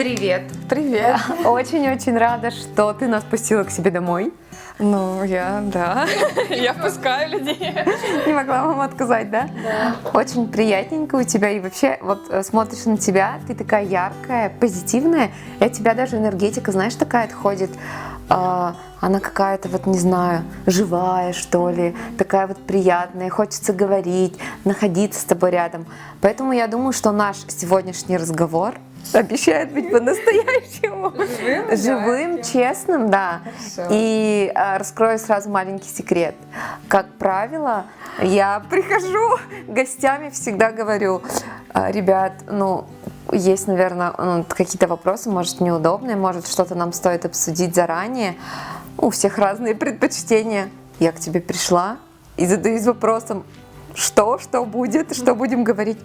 Привет. Привет. Очень-очень рада, что ты нас пустила к себе домой. Ну, я впускаю людей. Не могла вам отказать, да? Да. Очень приятненько у тебя. И вообще, вот смотришь на тебя, ты такая яркая, позитивная. И от тебя даже энергетика, знаешь, такая отходит. Она какая-то, вот не знаю, живая, что ли, такая вот приятная, хочется говорить, находиться с тобой рядом. Поэтому я думаю, что наш сегодняшний разговор обещает быть по-настоящему живым, честным, да. Хорошо. И раскрою сразу маленький секрет. Как правило, я прихожу гостями, всегда говорю: ребят, есть, наверное, какие-то вопросы, может, неудобные, может, что-то нам стоит обсудить заранее. У всех разные предпочтения. Я к тебе пришла и задаюсь вопросом, что будет, что будем говорить.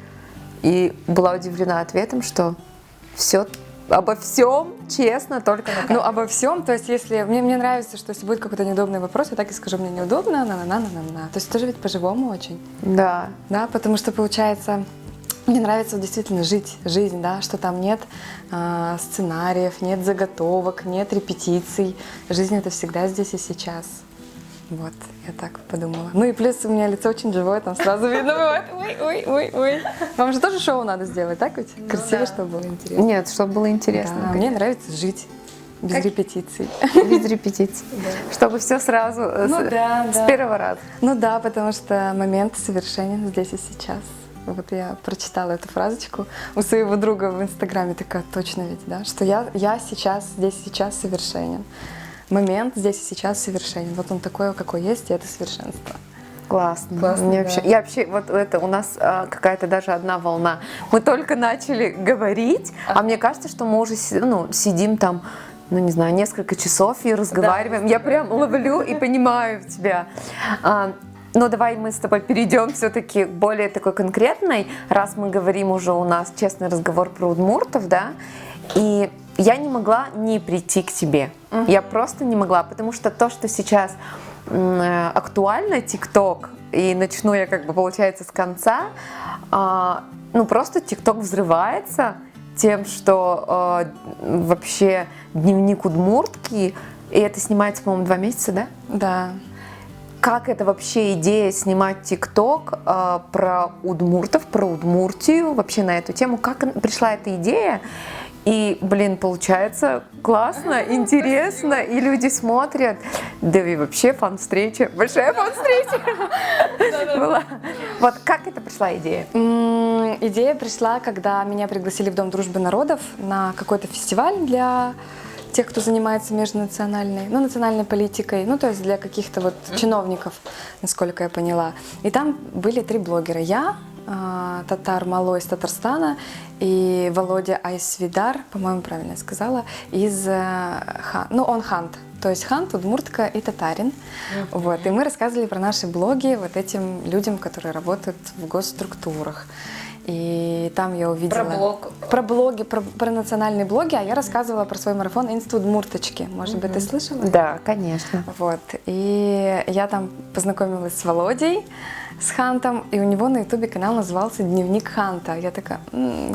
И была удивлена ответом, что обо всем честно, только на камеру. Обо всем, то есть если мне нравится, что если будет какой-то неудобный вопрос, я так и скажу: мне неудобно, на. То есть тоже ведь по-живому очень. Да. Да, потому что получается, мне нравится вот действительно жить жизнь, да, что там нет сценариев, нет заготовок, нет репетиций. Жизнь — это всегда здесь и сейчас. Вот, я так подумала. Ну и плюс у меня лицо очень живое, там сразу видно бывает. Ой. Вам же тоже шоу надо сделать, так ведь? Красиво, чтобы было интересно. Нет, чтобы было интересно. Да, мне нравится жить без репетиций. Без репетиций. Чтобы все сразу с первого раза. Ну да, потому что момент совершенен здесь и сейчас. Вот я прочитала эту фразочку у своего друга в Инстаграме, такая: точно ведь, да, что я сейчас, здесь и сейчас совершенен. Момент здесь и сейчас совершенен. Вот он такой, какой есть, и это совершенство. Классно. Мне да. я вообще, вот это у нас какая-то даже одна волна. Мы только начали говорить, а мне кажется, что мы уже сидим там, не знаю, несколько часов и разговариваем. Я прям ловлю и понимаю тебя. Но давай мы с тобой перейдем все-таки к более такой конкретной, раз мы говорим уже, у нас честный разговор про удмуртов, да, и я не могла не прийти к тебе. Я просто не могла, потому что то, что сейчас актуально, ТикТок, и начну я получается с конца, просто ТикТок взрывается тем, что вообще дневник удмуртки, и это снимается, по-моему, 2 месяца, да? Да. Как это вообще идея снимать ТикТок про удмуртов, про Удмуртию, вообще на эту тему? Как пришла эта идея? И, получается классно, интересно, и люди смотрят. Да и вообще фан-встреча, большая фан-встреча была. Вот как это пришла идея? Идея пришла, когда меня пригласили в Дом дружбы народов на какой-то фестиваль для тех, кто занимается межнациональной, национальной политикой, то есть для каких-то чиновников, насколько я поняла. И там были 3 блогера. Я, татар Мало из Татарстана, и Володя Айсвидар, по-моему, правильно я сказала, он хант. То есть хант, удмуртка и татарин. Вот. И мы рассказывали про наши блоги этим людям, которые работают в госструктурах. И там я увидела... Про блоги, про национальные блоги, а я рассказывала про свой марафон «Институт Удмурточки». Может быть, ты слышала? Да, конечно. Вот. И я там познакомилась с Володей, с Хантом, и у него на Ютубе канал назывался «Дневник Ханта». Я такая: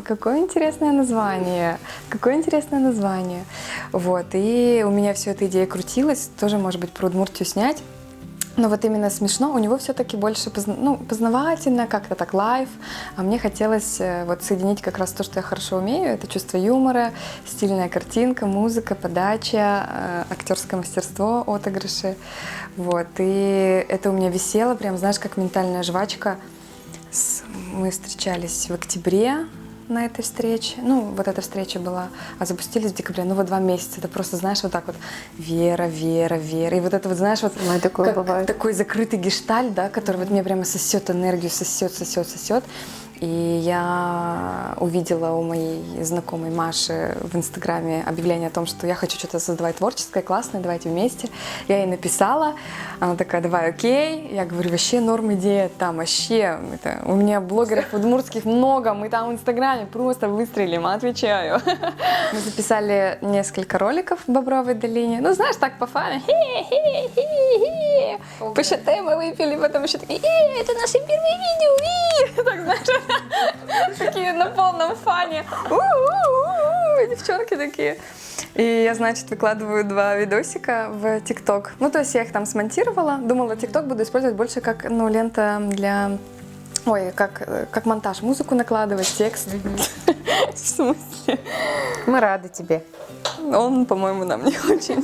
какое интересное название, Вот. И у меня все эта идея крутилась, тоже, может быть, про Удмуртию снять. Но именно смешно, у него все-таки больше познавательно, как-то так лайв, а мне хотелось соединить как раз то, что я хорошо умею, это чувство юмора, стильная картинка, музыка, подача, актерское мастерство, отыгрыши, и это у меня висело, прям, знаешь, как ментальная жвачка. Мы встречались в октябре на этой встрече, эта встреча была, а запустились в декабре, 2 месяца, это просто, знаешь, так вера, и это знаешь, такое бывает. Такой закрытый гештальт, да, который мне прямо сосет энергию, сосет. И я увидела у моей знакомой Маши в Инстаграме объявление о том, что я хочу что-то создавать творческое, классное, давайте вместе. Я ей написала, она такая: давай, окей. Я говорю: вообще норм идея, там вообще, у меня блогеров удмуртских много, мы там в Инстаграме просто выстрелим, отвечаю. Мы записали несколько роликов в Бобровой долине, знаешь, так по фану, по шате мы выпили, потом еще такие: это наши первые видео, так, знаешь, такие на полном фане. девчонки такие. И я, значит, выкладываю 2 видосика в ТикТок. Ну, то есть я их там смонтировала. Думала, ТикТок буду использовать больше как, ну, лента для... Ой, как монтаж. Музыку накладывать, текст. В смысле? Мы рады тебе. Он, по-моему, нам не очень.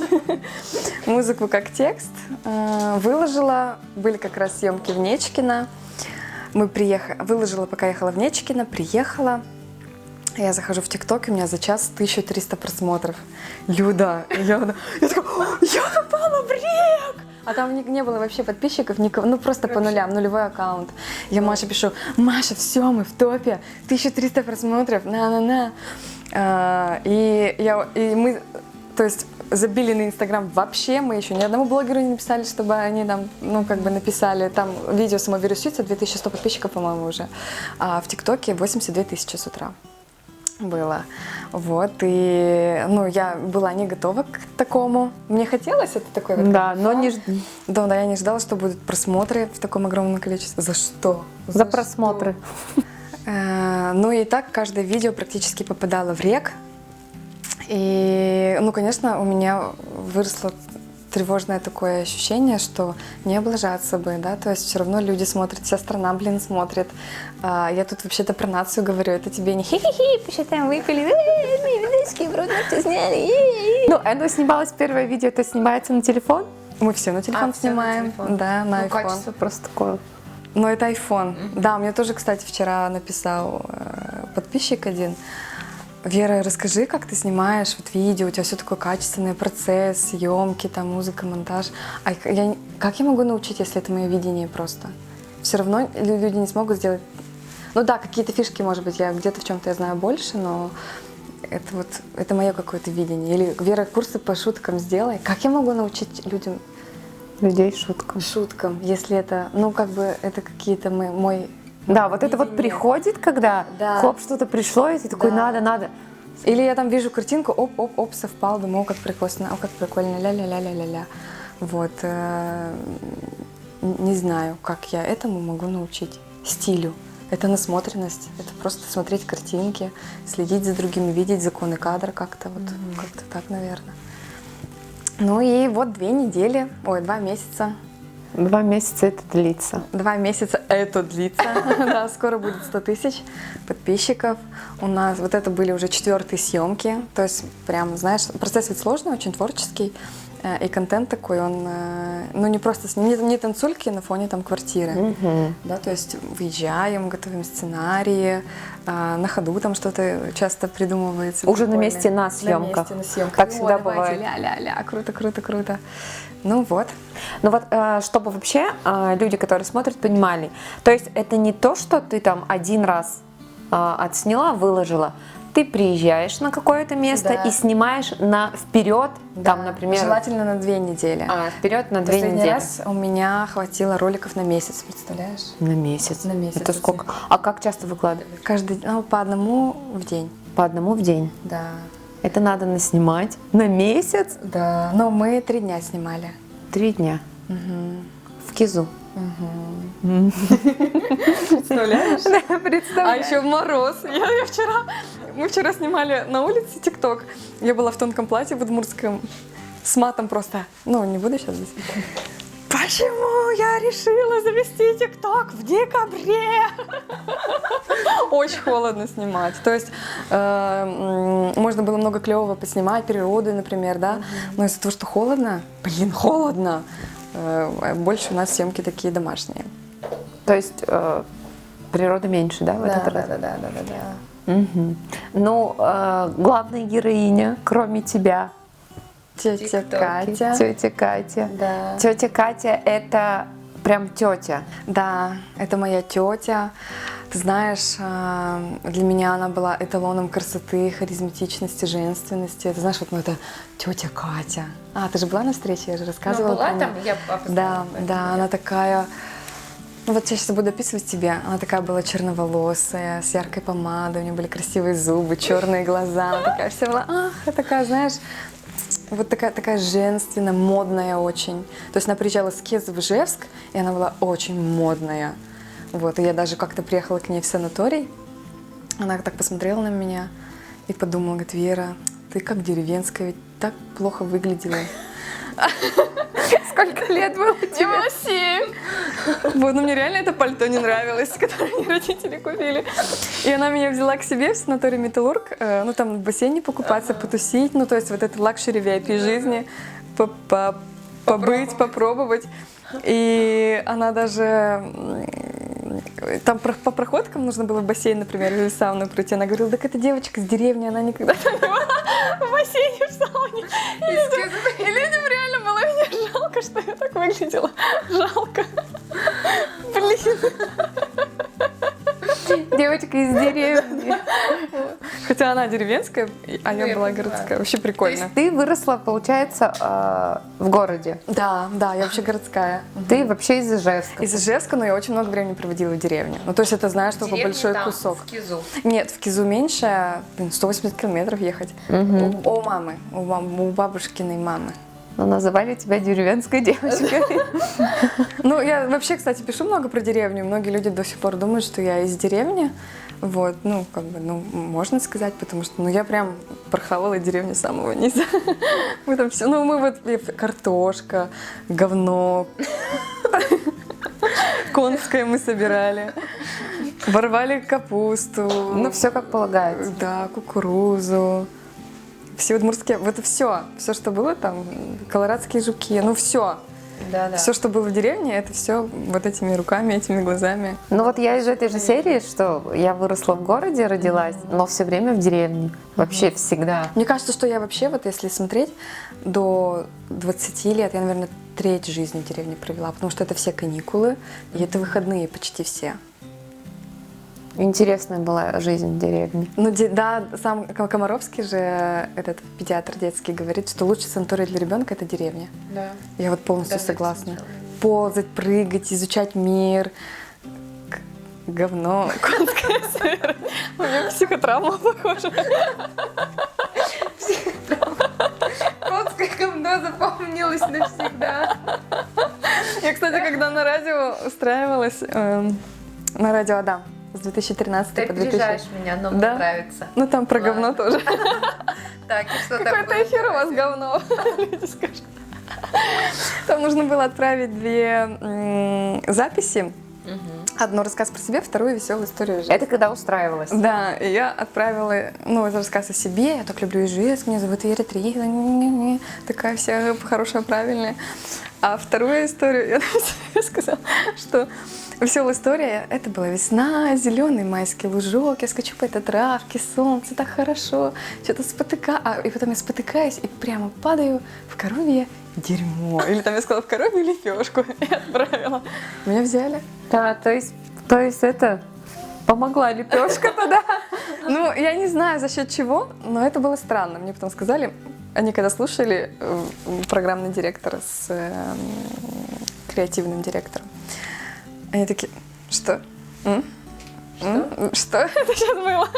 Музыку как текст. Выложила. Были как раз съемки в Нечкино. Мы приехали, выложила, пока ехала в Нечкино, приехала. Я захожу в ТикТок, и у меня за час 1300 просмотров. Люда, я такая, я попала в рек! А там не было вообще подписчиков, никого, ну просто по нулям, нулевой аккаунт. Я Маше пишу, Маша, все, мы в топе, 1300 просмотров, на-на-на. И мы, то есть, забили на Инстаграм вообще, мы еще ни одному блогеру не написали, чтобы они нам, ну, как бы написали. Там видео само вирусится, 2100 подписчиков, по-моему, уже. А в ТикТоке 82 тысячи с утра было. Вот, и, ну, я была не готова к такому. Мне хотелось это такое. Вот, Да, но не... Да, я не ждала, что будут просмотры в таком огромном количестве. За что? За просмотры. Ну и так каждое видео практически попадало в рек. И, ну, конечно, у меня выросло тревожное такое ощущение, что не облажаться бы, да, то есть все равно люди смотрят, вся страна, блин, смотрит. Я тут вообще-то про нацию говорю, это тебе не хи-хи-хи, посчитаем, выпили, мои видосики, вроде все сняли. Ну, оно снималось, первое видео, это снимается на телефон? Мы все на телефон снимаем, на телефон. да, на Ну, iPhone. качество просто такое. Но это iPhone. Да, мне тоже, кстати, вчера написал подписчик один. Вера, расскажи, как ты снимаешь вот видео, у тебя все такое качественный процесс, съемки, там, музыка, монтаж. Как я могу научить, если это мое видение просто? Все равно люди не смогут сделать... Ну да, какие-то фишки, может быть, я где-то в чем-то я знаю больше, но это мое какое-то видение. Или, Вера, курсы по шуткам сделай. Как я могу научить Людей шуткам. шуткам, если это, ну, как бы, это какие-то мой... Да, вот это вот приходит, когда хоп, что-то пришло, и ты такой, надо. Или я там вижу картинку, оп, совпал, думаю, о, как прикольно, как прикольно, ля-ля-ля-ля-ля-ля. Вот, не знаю, как я этому могу научить. Стилю. Это насмотренность, это просто смотреть картинки, следить за другими, видеть законы кадра как-то, вот, как-то так, наверное. Ну и вот 2 месяца. 2 месяца это длится. 2 месяца это длится. Да, скоро будет 100 тысяч подписчиков. У нас вот это были уже 4-е съемки. То есть прям, знаешь, процесс ведь сложный, очень творческий. И контент такой, он, ну, не просто, не танцульки на фоне там квартиры. Да, то есть выезжаем, готовим сценарии, на ходу там что-то часто придумывается. Уже на месте на съемках. На месте на съемках. Так всегда бывает. Ля-ля-ля, круто. Ну вот. Ну вот, чтобы вообще люди, которые смотрят, понимали. То есть это не то, что ты там один раз отсняла, выложила. Ты приезжаешь на какое-то место и снимаешь вперед, там, например... Желательно на 2 недели. Вперед на 2 Последний недели. раз у меня хватило роликов на месяц, представляешь? На месяц. На месяц. Это сколько? А как часто выкладываешь? По одному в день. По одному в день. Да. Это надо наснимать на месяц? Да. Но мы 3 дня снимали. 3 дня. В Кизу. Представляешь? Да, представляю. А еще в мороз. Мы вчера снимали на улице ТикТок. Я была в тонком платье в удмуртском с матом просто. Ну, не буду сейчас здесь. Почему я решила завести ТикТок в декабре? Очень холодно снимать. То есть можно было много клевого поснимать, природы, например, да. Но из-за того, что холодно, холодно, больше у нас съемки такие домашние. То есть природы меньше, да, в этот раз? Да. Угу. Ну, главная героиня, кроме тебя. Тетя Катя. Тетя Катя. Да. Тетя Катя это прям тетя. Да, это моя тетя. Ты знаешь, для меня она была эталоном красоты, харизматичности, женственности. Ты знаешь, вот это тетя Катя. Ты же была на встрече, я же рассказывала. Была там, я Да, она такая. Ну вот я сейчас буду описывать тебе. Она такая была черноволосая, с яркой помадой, у нее были красивые зубы, черные глаза. Она такая вся была, такая, знаешь, вот такая женственная, модная очень. То есть она приезжала с Кеза в Ижевск, и она была очень модная. Вот, и я даже как-то приехала к ней в санаторий. Она так посмотрела на меня и подумала, говорит, Вера, ты как деревенская, ведь так плохо выглядела. Сколько лет было Мне тебе? было 7. Вот, но мне реально это пальто не нравилось, которое мне родители купили. И она меня взяла к себе в санаторий Металлург, ну там в бассейне покупаться, потусить, ну то есть вот это лакшери VIP жизни, побыть, попробовать. И она даже там по проходкам нужно было в бассейн, например, или в сауну пройти. Она говорила, так это девочка с деревни, она никогда там не была в бассейне, в сауне. И людям реально было меня жалко, что я так выглядела. Жалко. Блин. Девочка из деревни. Хотя она деревенская, а я была городская. Вообще То прикольно. есть ты выросла, получается, в городе. Да, я вообще городская. Ты вообще из Ижевска. Из Ижевска, но я очень много времени проводила в деревне. Ну, то есть это, знаешь, что большой кусок. Кизу. Нет, в Кизу меньше, 180 километров ехать. У мамы, у бабушкиной мамы. Но называли тебя деревенской девочкой. Ну, я вообще, кстати, пишу много про деревню. Многие люди до сих пор думают, что я из деревни. Вот, ну, как бы, ну, можно сказать, потому что, ну, я прям прохавала деревню с самого низа. Мы там все, ну, мы вот, картошка, говно, конское мы собирали, ворвали капусту. Ну, все как полагается. Да, кукурузу. Все удмуртские, вот это все, что было там, колорадские жуки, ну, все. Да. Все, что было в деревне, это все вот этими руками, этими глазами. Ну вот я из этой же серии, что я выросла в городе, родилась, но все время в деревне. Вообще всегда. Мне кажется, что я вообще, вот если смотреть, до 20 лет я, наверное, треть жизни в деревне провела, потому что это все каникулы, и это выходные почти все. Интересная была жизнь в деревне. Ну, да, сам Комаровский же, этот педиатр детский, говорит, что лучший санаторий для ребенка — это деревня. Да. Я вот полностью согласна. Ползать, прыгать, изучать мир. Говно, конская сыра. У меня психотравма похожа. Конское говно запомнилось навсегда. Я, кстати, когда на радио устраивалась, на радио Адам, с 2013 Ты по 2000. опережаешь меня, но мне Да? нравится. Ну, там про говно тоже. Так, и что Какой-то такое? эфир у вас говно, люди скажут. Там нужно было отправить 2 записи. Одну рассказ про себя, вторую веселую историю жизни. Это когда устраивалась. Да, и я отправила, ну, это рассказ о себе, я так люблю Ижевск, меня зовут Вера Три, такая вся хорошая, правильная. А вторую историю я сказала, что веселая история, это была весна, зеленый майский лужок, я скачу по этой травке, солнце, так хорошо, что-то и потом я спотыкаюсь и прямо падаю в коровье дерьмо. Или там я сказала, в коровью лепешку и отправила. Меня взяли. Да, то есть это помогла лепешка тогда. Ну, я не знаю, за счет чего, но это было странно. Мне потом сказали, они когда слушали программный директор с креативным директором, они такие, что? Что это сейчас было?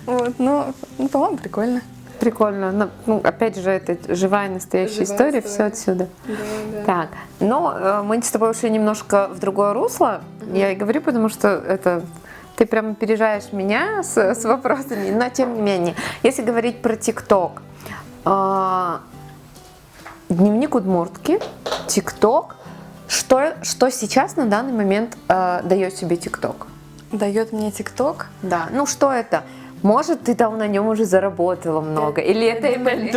Вот, ну, по-моему, прикольно. Прикольно. Ну, опять же, это живая настоящая история, все отсюда. Да. Так, но мы с тобой ушли немножко в другое русло. Я и говорю, потому что это ты прям опережаешь меня с вопросами, но тем не менее. Если говорить про ТикТок, дневник удмуртки, ТикТок, что сейчас на данный момент дает тебе ТикТок? Дает мне ТикТок. Да, ну что это? Может, ты там на нем уже заработала много, или это $5.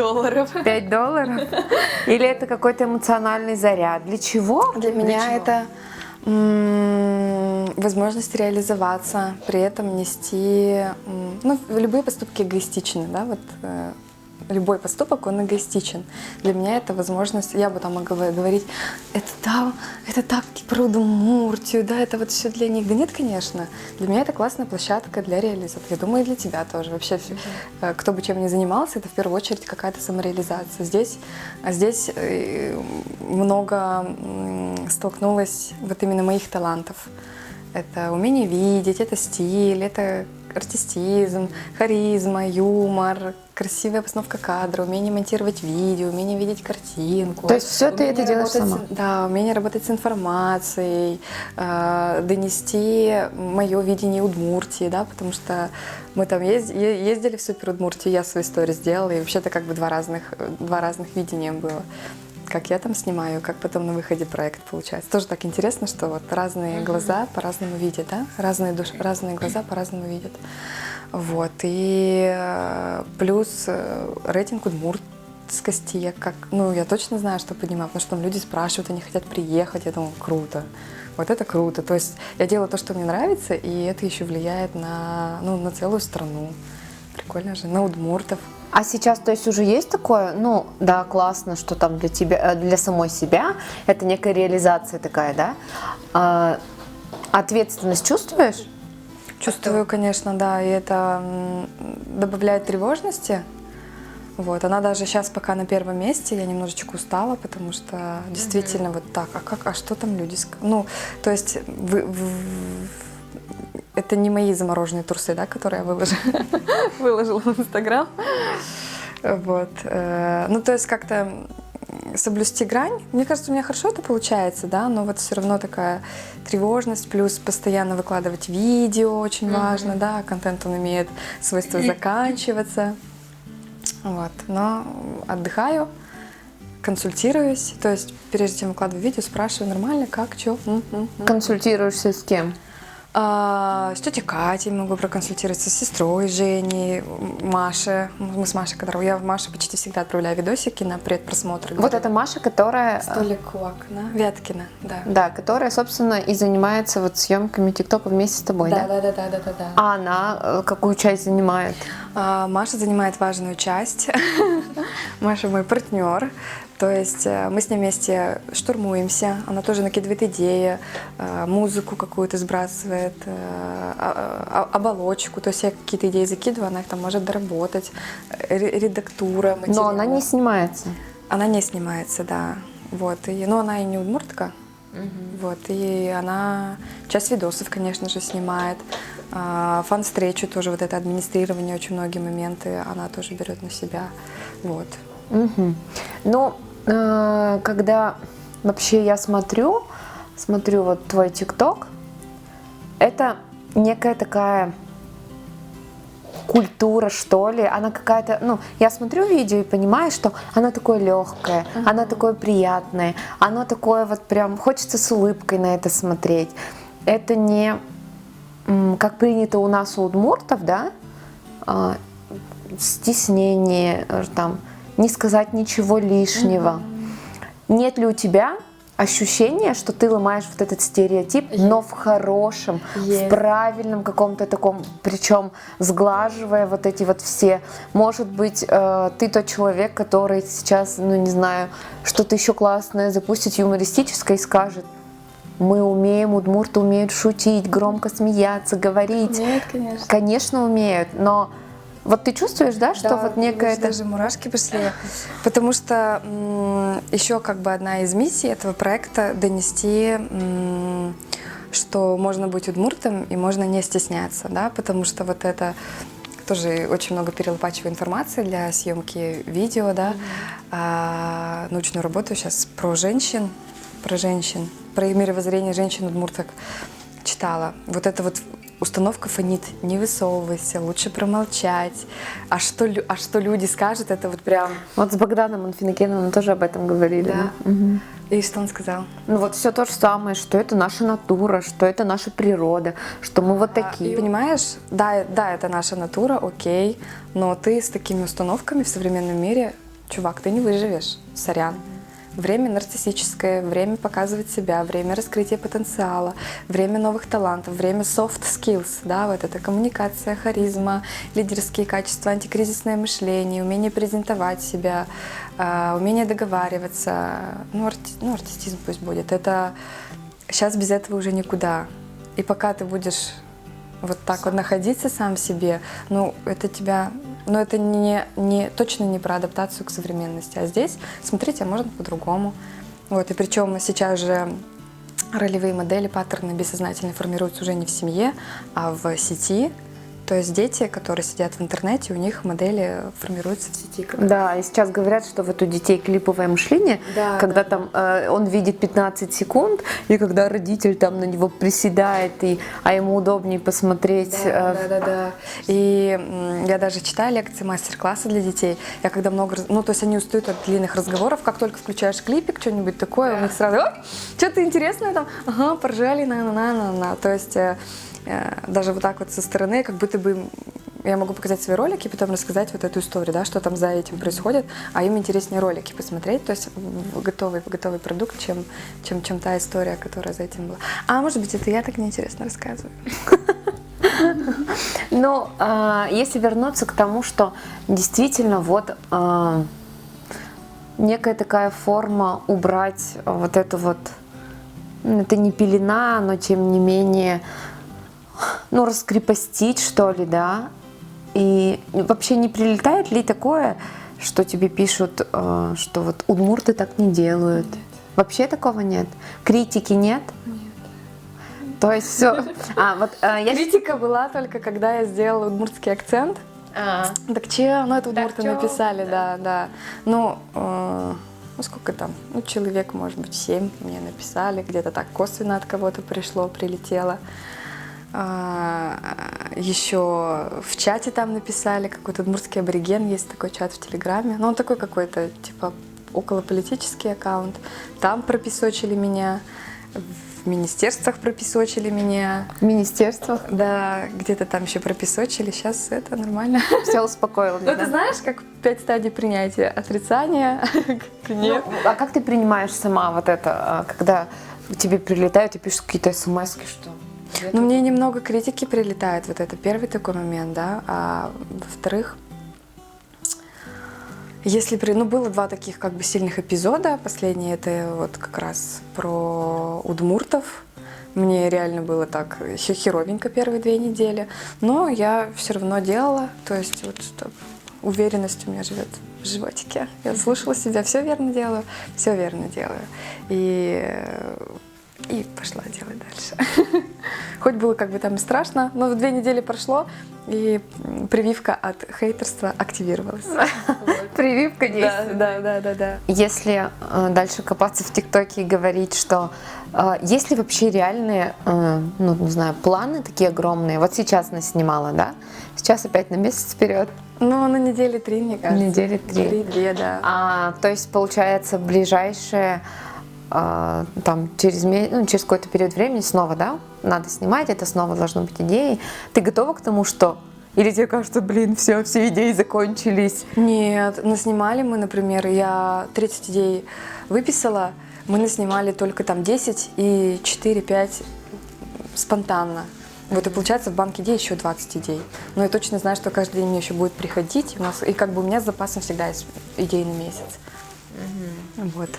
$5? Или это какой-то эмоциональный заряд? Для чего? Для меня это возможность реализоваться, при этом нести, ну, любые поступки эгоистичны, да, вот любой поступок, он эгоистичен. Для меня это возможность, я бы там могла говорить, это так про Удмуртию, да, это вот все для них. Да нет, конечно. Для меня это классная площадка для реализации. Я думаю, и для тебя тоже. Вообще, кто бы чем ни занимался, это в первую очередь какая-то самореализация. Здесь много столкнулась вот именно моих талантов. Это умение видеть, это стиль, это артистизм, харизма, юмор, красивая постановка кадра, умение монтировать видео, умение видеть картинку. То есть все ты это Умение делаешь работать сама? Да, умение работать с информацией, донести мое видение Удмуртии, да, потому что мы там ездили в Супер Удмуртию, я свою историю сделала, и вообще-то как бы два разных видения было. Как я там снимаю, как потом на выходе проект получается. Тоже так интересно, что вот разные глаза по-разному видят, да? Разные глаза по-разному видят. Вот. И плюс рейтинг удмуртскости я точно знаю, что поднимаю, потому что там люди спрашивают, они хотят приехать, я думаю, круто. Вот это круто. То есть я делаю то, что мне нравится, и это еще влияет на целую страну. Прикольно же, на удмуртов. А сейчас, то есть, уже есть такое, ну, да, классно, что там для тебя, для самой себя, это некая реализация такая, да? Ответственность чувствуешь? Чувствую, конечно, да, и это добавляет тревожности. Вот, она даже сейчас пока на первом месте, я немножечко устала, потому что действительно вот так, а что там люди скажут? Ну, то есть это не мои замороженные трусы, да, которые я выложила в Инстаграм. Вот. Ну, то есть как-то соблюсти грань. Мне кажется, у меня хорошо это получается, да, но вот все равно такая тревожность, плюс постоянно выкладывать видео очень важно, да, контент он имеет свойство заканчиваться. Вот. Но отдыхаю, консультируюсь, то есть прежде чем выкладываю видео, спрашиваю нормально, как, что. Консультируешься с кем? С тетей Катей могу проконсультироваться, с сестрой Женей, Машей. Мы с Машей, я в Маше почти всегда отправляю видосики на предпросмотр. Вот это Маша, которая... Столик у окна. Вяткина, да. Да, которая, собственно, и занимается вот съемками ТикТока вместе с тобой, да? Да. А она какую часть занимает? Маша занимает важную часть. Маша мой партнер. То есть мы с ней вместе штурмуемся, она тоже накидывает идеи, музыку какую-то сбрасывает, оболочку. То есть я какие-то идеи закидываю, она их там может доработать, редактура материала. Но она не снимается. Она не снимается, да. Вот. Но она и не удмуртка. Вот. И она часть видосов, конечно же, снимает. Фан-встречу тоже, вот это администрирование, очень многие моменты она тоже берет на себя. Вот. Ну, когда вообще я смотрю вот твой ТикТок, это некая такая культура, что ли, она какая-то, ну, я смотрю видео и понимаю, что она такое легкое, она такое приятное, оно такое вот прям, хочется с улыбкой на это смотреть. Это не, как принято у нас у удмуртов, да, стеснение, там, не сказать ничего лишнего. Нет ли у тебя ощущения, что ты ломаешь вот этот стереотип, но в хорошем, в правильном каком-то таком, причем сглаживая вот эти вот все. Может быть, ты тот человек, который сейчас, ну не знаю, что-то еще классное запустит юмористическое и скажет: мы умеем, удмурты умеют шутить, громко смеяться, говорить. Нет, конечно. Конечно, умеют, но вот ты чувствуешь, да, что вот некая... даже мурашки пошли. Потому что еще как бы одна из миссий этого проекта — донести, что можно быть удмуртом и можно не стесняться, да, потому что вот это тоже очень много перелопачиваю информации для съемки видео, да, научную работу сейчас про женщин, про мировоззрение женщин удмурток читала. Вот это вот установка фонит: не высовывайся, лучше промолчать. А что люди скажут, это вот прям... Вот с Богданом Анфинакеновым тоже об этом говорили. Да. И что он сказал? Ну вот все то же самое, что это наша натура, что это наша природа, что мы вот такие. И понимаешь, да, это наша натура, окей, но ты с такими установками в современном мире, чувак, ты не выживешь, сорян. Время нарциссическое, время показывать себя, время раскрытия потенциала, время новых талантов, время soft skills, да, вот это коммуникация, харизма, лидерские качества, антикризисное мышление, умение презентовать себя, умение договариваться, артистизм пусть будет. Это сейчас без этого уже никуда. И пока ты будешь вот так вот находиться сам в себе, это тебя... Но это точно не про адаптацию к современности. А здесь, смотрите, можно по-другому. Вот, и причем сейчас же ролевые модели, паттерны бессознательно формируются уже не в семье, а в сети. То есть дети, которые сидят в интернете, у них модели формируются в сети. Да, и сейчас говорят, что вот у детей клиповое мышление, Да, когда там он видит 15 секунд, и когда родитель там на него приседает, а ему удобнее посмотреть. Да. И я даже читаю лекции, мастер-классы для детей. Я когда много, ну то есть они устают от длинных разговоров, как только включаешь клипик, что-нибудь такое, у них сразу, что-то интересное там, ага, поржали, на. То есть даже вот так вот со стороны, как будто бы я могу показать свои ролики, потом рассказать вот эту историю, да, что там за этим происходит, а им интереснее ролики посмотреть, то есть готовый продукт, чем та история, которая за этим была. А может быть, это я так неинтересно рассказываю. Но если вернуться к тому, что действительно вот некая такая форма убрать вот эту вот, это не пелена, но тем не менее, ну, раскрепостить, что ли, да, и вообще не прилетает ли такое, что тебе пишут, что вот удмурты так не делают? Нет. Вообще такого нет? Критики нет? Нет. То есть все. Критика была только когда я сделала удмуртский акцент. Так че, ну это удмурты написали, да. Ну, сколько там? Ну, человек, может быть, 7 мне написали, где-то так косвенно от кого-то прилетело. Еще в чате там написали, какой-то удмуртский абориген, есть такой чат в Телеграме. Ну, он такой какой-то, типа, околополитический аккаунт. Там пропесочили меня, в министерствах пропесочили меня. В министерствах? Да, где-то там еще пропесочили, сейчас это нормально. Все успокоило. Ну, ты знаешь, как 5 стадий принятия? Отрицание, нет. А как ты принимаешь сама вот это, когда тебе прилетают и пишут какие-то смс-ки, что... Ну, мне немного критики прилетает, вот это первый такой момент, да, а во-вторых, если было 2 таких как бы сильных эпизода, последний это вот как раз про удмуртов, мне реально было так херовенько первые 2 недели, но я все равно делала, то есть вот что уверенность у меня живет в животике, я слушала себя, все верно делаю, и пошла делать дальше. Хоть было как бы там и страшно, но 2 недели прошло, и прививка от хейтерства активировалась. Прививка действует. Да. Если дальше копаться в ТикТоке и говорить, что есть ли вообще реальные, ну, не знаю, планы такие огромные? Вот сейчас наснимала, да? Сейчас опять на месяц вперед. Ну, на недели 3, мне кажется. Недели 3. 3-2, да. То есть, получается, ближайшие там через какой-то период времени снова, да, надо снимать, это снова должно быть идеей. Ты готова к тому, что... Или тебе кажется, все идеи закончились? Нет, наснимали мы, например, я 30 идей выписала, мы наснимали только там 10 и 4-5 спонтанно. Вот и получается в банке идей еще 20 идей. Но я точно знаю, что каждый день мне еще будет приходить, и как бы у меня с запасом всегда есть идей на месяц. Вот.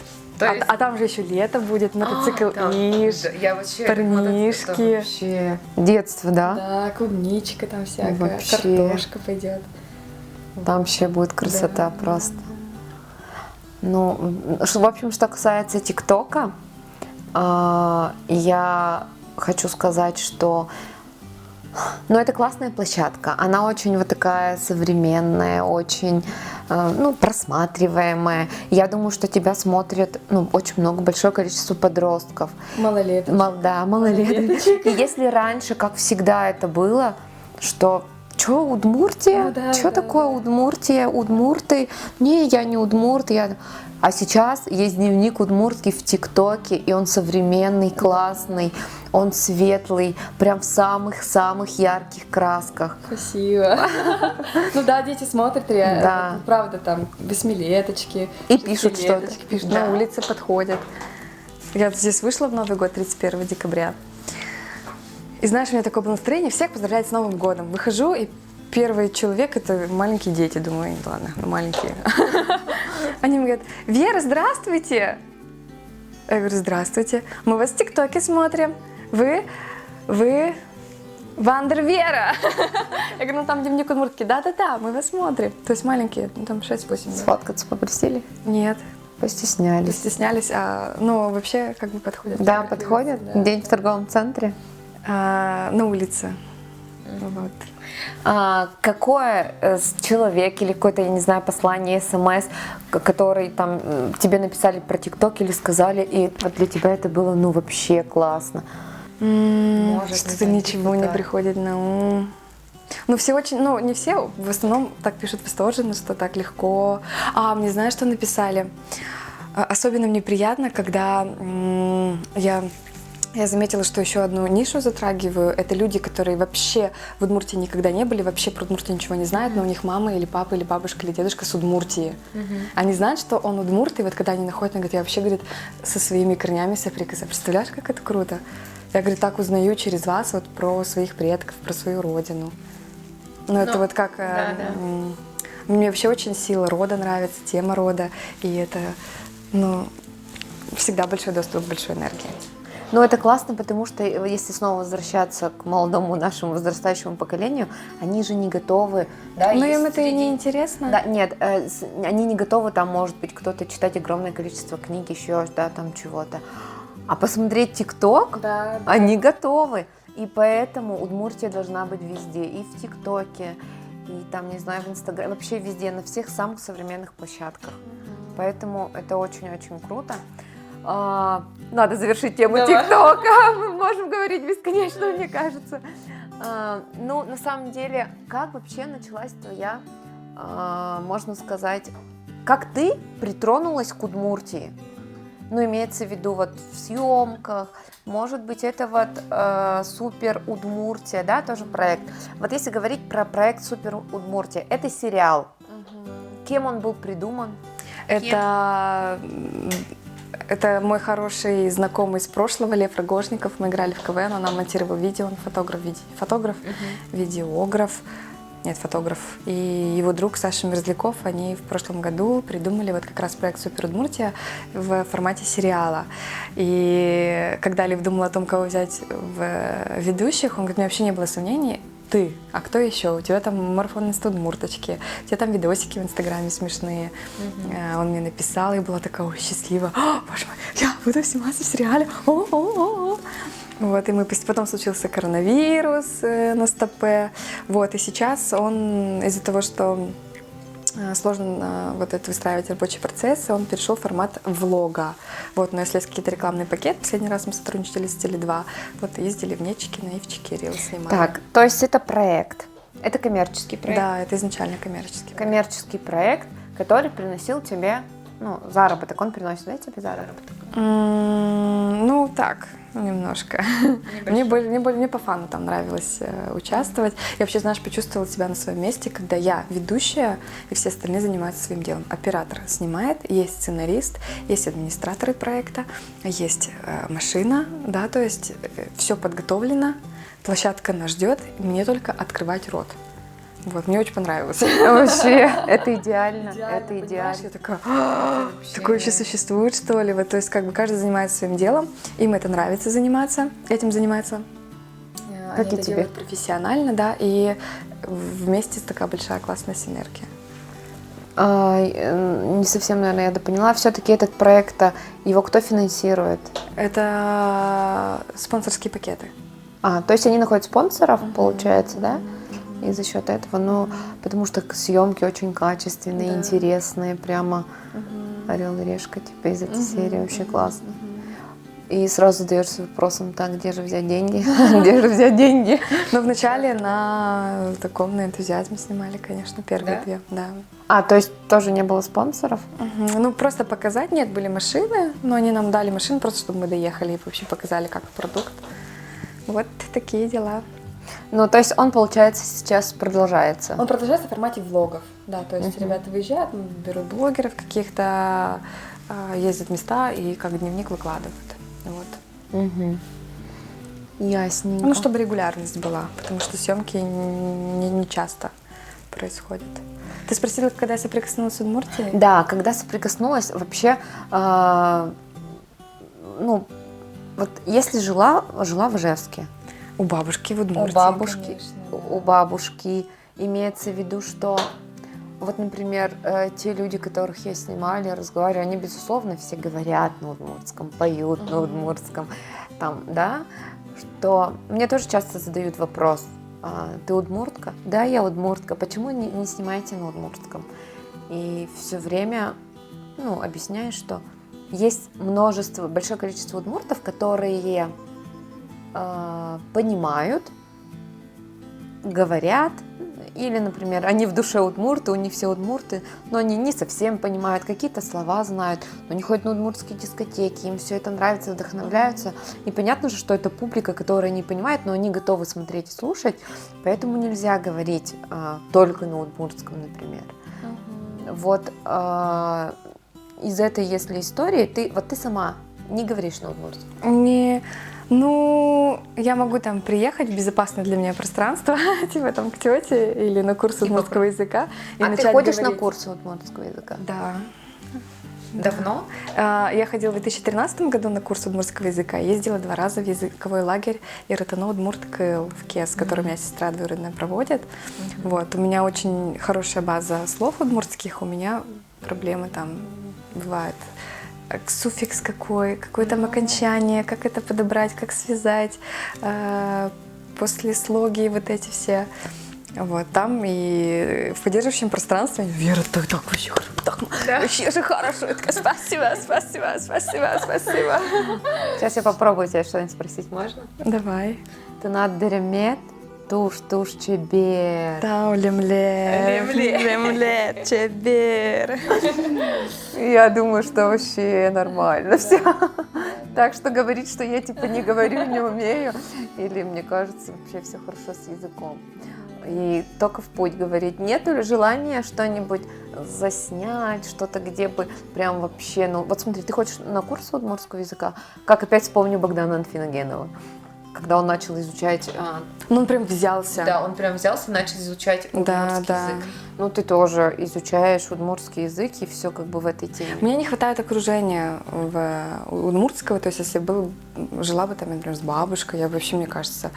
А там же еще лето будет, мотоцикл парнишки. Вообще детство, да? Да, клубничка там всякая, картошка пойдет. Там вообще будет красота просто. Ну, в общем, что касается ТикТока, я хочу сказать, что это классная площадка. Она очень вот такая современная, очень просматриваемая. Я думаю, что тебя смотрят очень большое количество подростков. Малолеточек. Малолеточек. И если раньше, как всегда это было, что Удмуртия? Такое Удмуртия? Удмурты? Не, я не удмурт, А сейчас есть дневник удмуртский в ТикТоке, и он современный, классный, он светлый, прям в самых-самых ярких красках. Спасибо. Ну да, дети смотрят реально, Да. Правда, там 8-леточки. И пишут что-то. Пишут, на улице подходят. Я здесь вышла в Новый год 31 декабря. И знаешь, у меня такое было настроение, всех поздравлять с Новым годом. Выхожу, и первый человек — это маленькие дети. Думаю, ладно, маленькие. Они мне говорят: Вера, здравствуйте! Я говорю: здравствуйте. Мы вас в ТикТоке смотрим. Вы Вандер Вера. Я говорю: там дневник удмуртки. Да, мы вас смотрим. То есть маленькие, там 6-8 лет. Сфоткаться попросили? Нет. Постеснялись. Вообще как бы подходят. Да, подходят. Да. День в торговом центре? На улице. Вот. Какой человек или какое-то, я не знаю, послание, смс, который там тебе написали про ТикТок или сказали, и вот для тебя это было, ну, вообще классно? Может, Что-то не ничего не знаю, приходит на ум. Ну, все очень, ну, не все, в основном так пишут восторженно, что так легко. Мне знаешь, что написали? Особенно мне приятно, когда я заметила, что еще одну нишу затрагиваю. Это люди, которые вообще в Удмуртии никогда не были, вообще про Удмуртию ничего не знают, но у них мама или папа, или бабушка, или дедушка с Удмуртии. Они знают, что он удмурт, и вот когда они находят, он говорит, я вообще, говорит, со своими корнями соприкасаюсь. Представляешь, как это круто? Я, говорит, так узнаю через вас вот про своих предков, про свою родину. Ну, это вот как... Мне вообще очень сила рода нравится, тема рода, и это, ну, всегда большой доступ к большой энергии. Ну, это классно, потому что если снова возвращаться к молодому нашему возрастающему поколению, они же не готовы. Да, но им это и не интересно. Да, нет, они не готовы, там, может быть, кто-то читать огромное количество книг, еще, да, там чего-то. А посмотреть ТикТок, они готовы. И поэтому Удмуртия должна быть везде, и в ТикТоке, и там, не знаю, в Инстаграме, вообще везде, на всех самых современных площадках. Поэтому это очень-очень круто. Надо завершить тему ТикТока. Мы можем говорить бесконечно, мне кажется. Ну, на самом деле, как вообще началась твоя, можно сказать, как ты притронулась к Удмуртии? Ну, имеется в виду вот в съемках, может быть, это вот Супер Удмуртия, да, тоже проект. Вот если говорить про проект Супер Удмуртия, это сериал. Кем он был придуман? Это мой хороший знакомый из прошлого, Лев Рогожников. Мы играли в КВН, он нам монтировал видео, он фотограф. И его друг Саша Мерзляков, они в прошлом году придумали вот как раз проект Супер Удмуртия в формате сериала. И когда Лев думал о том, кого взять в ведущих, он говорит, у меня вообще не было сомнений, ты, а кто еще? У тебя там марафон инста удмурточки, у тебя там видосики в Инстаграме смешные. Он мне написал, и была такая счастлива. Боже мой, я буду сниматься в сериале. Вот, и потом случился коронавирус на стопе. Вот, и сейчас он из-за того, что сложно вот это выстраивать рабочий процесс, он перешел в формат влога. Вот, но если есть какие-то рекламные пакеты, последний раз мы сотрудничали с Теле2, вот ездили в Нечики, на Ивчики, рилы снимали. Так, то есть это проект, это коммерческий проект? Да, это изначально коммерческий. Коммерческий проект, который приносил тебе, ну, заработок. Он приносит, да, тебе заработок? Ну, так, немножко. Мне по фану там нравилось участвовать. Я вообще, знаешь, почувствовала себя на своем месте, когда я ведущая, и все остальные занимаются своим делом. Оператор снимает, есть сценарист, есть администраторы проекта, есть машина, да, то есть все подготовлено, площадка нас ждет, мне только открывать рот. Вот, мне очень понравилось. Вообще, это идеально. Это идеально. Я такая, такое еще существует, что ли? Вот, то есть, как бы каждый занимается своим делом, им это нравится заниматься, этим заниматься. Как и это тебе. делают профессионально, да, и вместе такая большая классная синергия. Не совсем, наверное, я допоняла. Все-таки этот проект, его кто финансирует? Это спонсорские пакеты. То есть они находят спонсоров, получается, да? И за счет этого, ну, потому что съемки очень качественные, интересные, прямо орел и решка, типа, из этой серии, вообще классно. И сразу задаешься вопросом, так, где же взять деньги? Где же взять деньги? Ну, вначале на энтузиазме снимали, конечно, первые две, да. То есть тоже не было спонсоров? Ну, просто показать, нет, были машины, но они нам дали машины просто, чтобы мы доехали и вообще показали, как продукт. Вот такие дела. Ну, то есть он, получается, сейчас продолжается? Он продолжается в формате влогов, да, то есть ребята выезжают, берут блогеров каких-то, ездят в места и как дневник выкладывают, вот. Ясненько. Ну, чтобы регулярность была, потому что съемки не часто происходят. Ты спросила, когда я соприкоснулась с Удмуртией? Да, когда соприкоснулась, вообще, ну, вот если жила в Ижевске. У бабушки в Удмуртии, у бабушки. Имеется в виду, что вот, например, те люди, которых я снимала, разговариваю, они, безусловно, все говорят на удмуртском, поют на удмуртском, там, да, что мне тоже часто задают вопрос, ты удмуртка? Да, я удмуртка. Почему не снимаете на удмуртском? И все время, объясняю, что есть большое количество удмуртов, которые понимают, говорят, или, например, они в душе удмурты, у них все удмурты, но они не совсем понимают, какие-то слова знают, но они ходят на удмуртские дискотеки, им все это нравится, вдохновляются. И понятно же, что это публика, которая не понимает, но они готовы смотреть и слушать, поэтому нельзя говорить только на удмуртском, например. Вот из этой, если истории, ты сама не говоришь на удмуртском? Я могу там приехать в безопасное для меня пространство, типа там к тете или на курс удмуртского языка. И ты ходишь на курсы удмуртского языка? Да. Давно? Я ходила в 2013 году на курс удмуртского языка. Ездила 2 раза в языковой лагерь Иратано Удмурткыл в Кес, который у меня сестра двоюродная проводит. Вот. У меня очень хорошая база слов удмуртских, у меня проблемы там бывают. Суффикс какое там окончание, как это подобрать, как связать, послеслоги, вот эти все. Вот, там и в поддерживающем пространстве Вера, так вообще хорошо, вообще же хорошо. Я такая, спасибо. Сейчас я попробую тебя что-нибудь спросить, можно? Давай. Ты над деремет, туш чебер. Лемлет, чебер. Я думаю, что вообще нормально все. Так что говорить, что я типа не говорю, не умею, или мне кажется, вообще все хорошо с языком. И только в путь говорить. Нет ли желания что-нибудь заснять, что-то, где бы прям вообще... Вот смотри, ты хочешь на курс удмуртского языка, как опять вспомню Богдана Анфиногенова, когда он начал изучать... Он прям взялся. Да, он прям взялся и начал изучать удмуртский язык. Ты тоже изучаешь удмуртский язык, и все как бы в этой теме. Мне не хватает окружения удмуртского, то есть если жила бы там, например, с бабушкой, я бы вообще, мне кажется,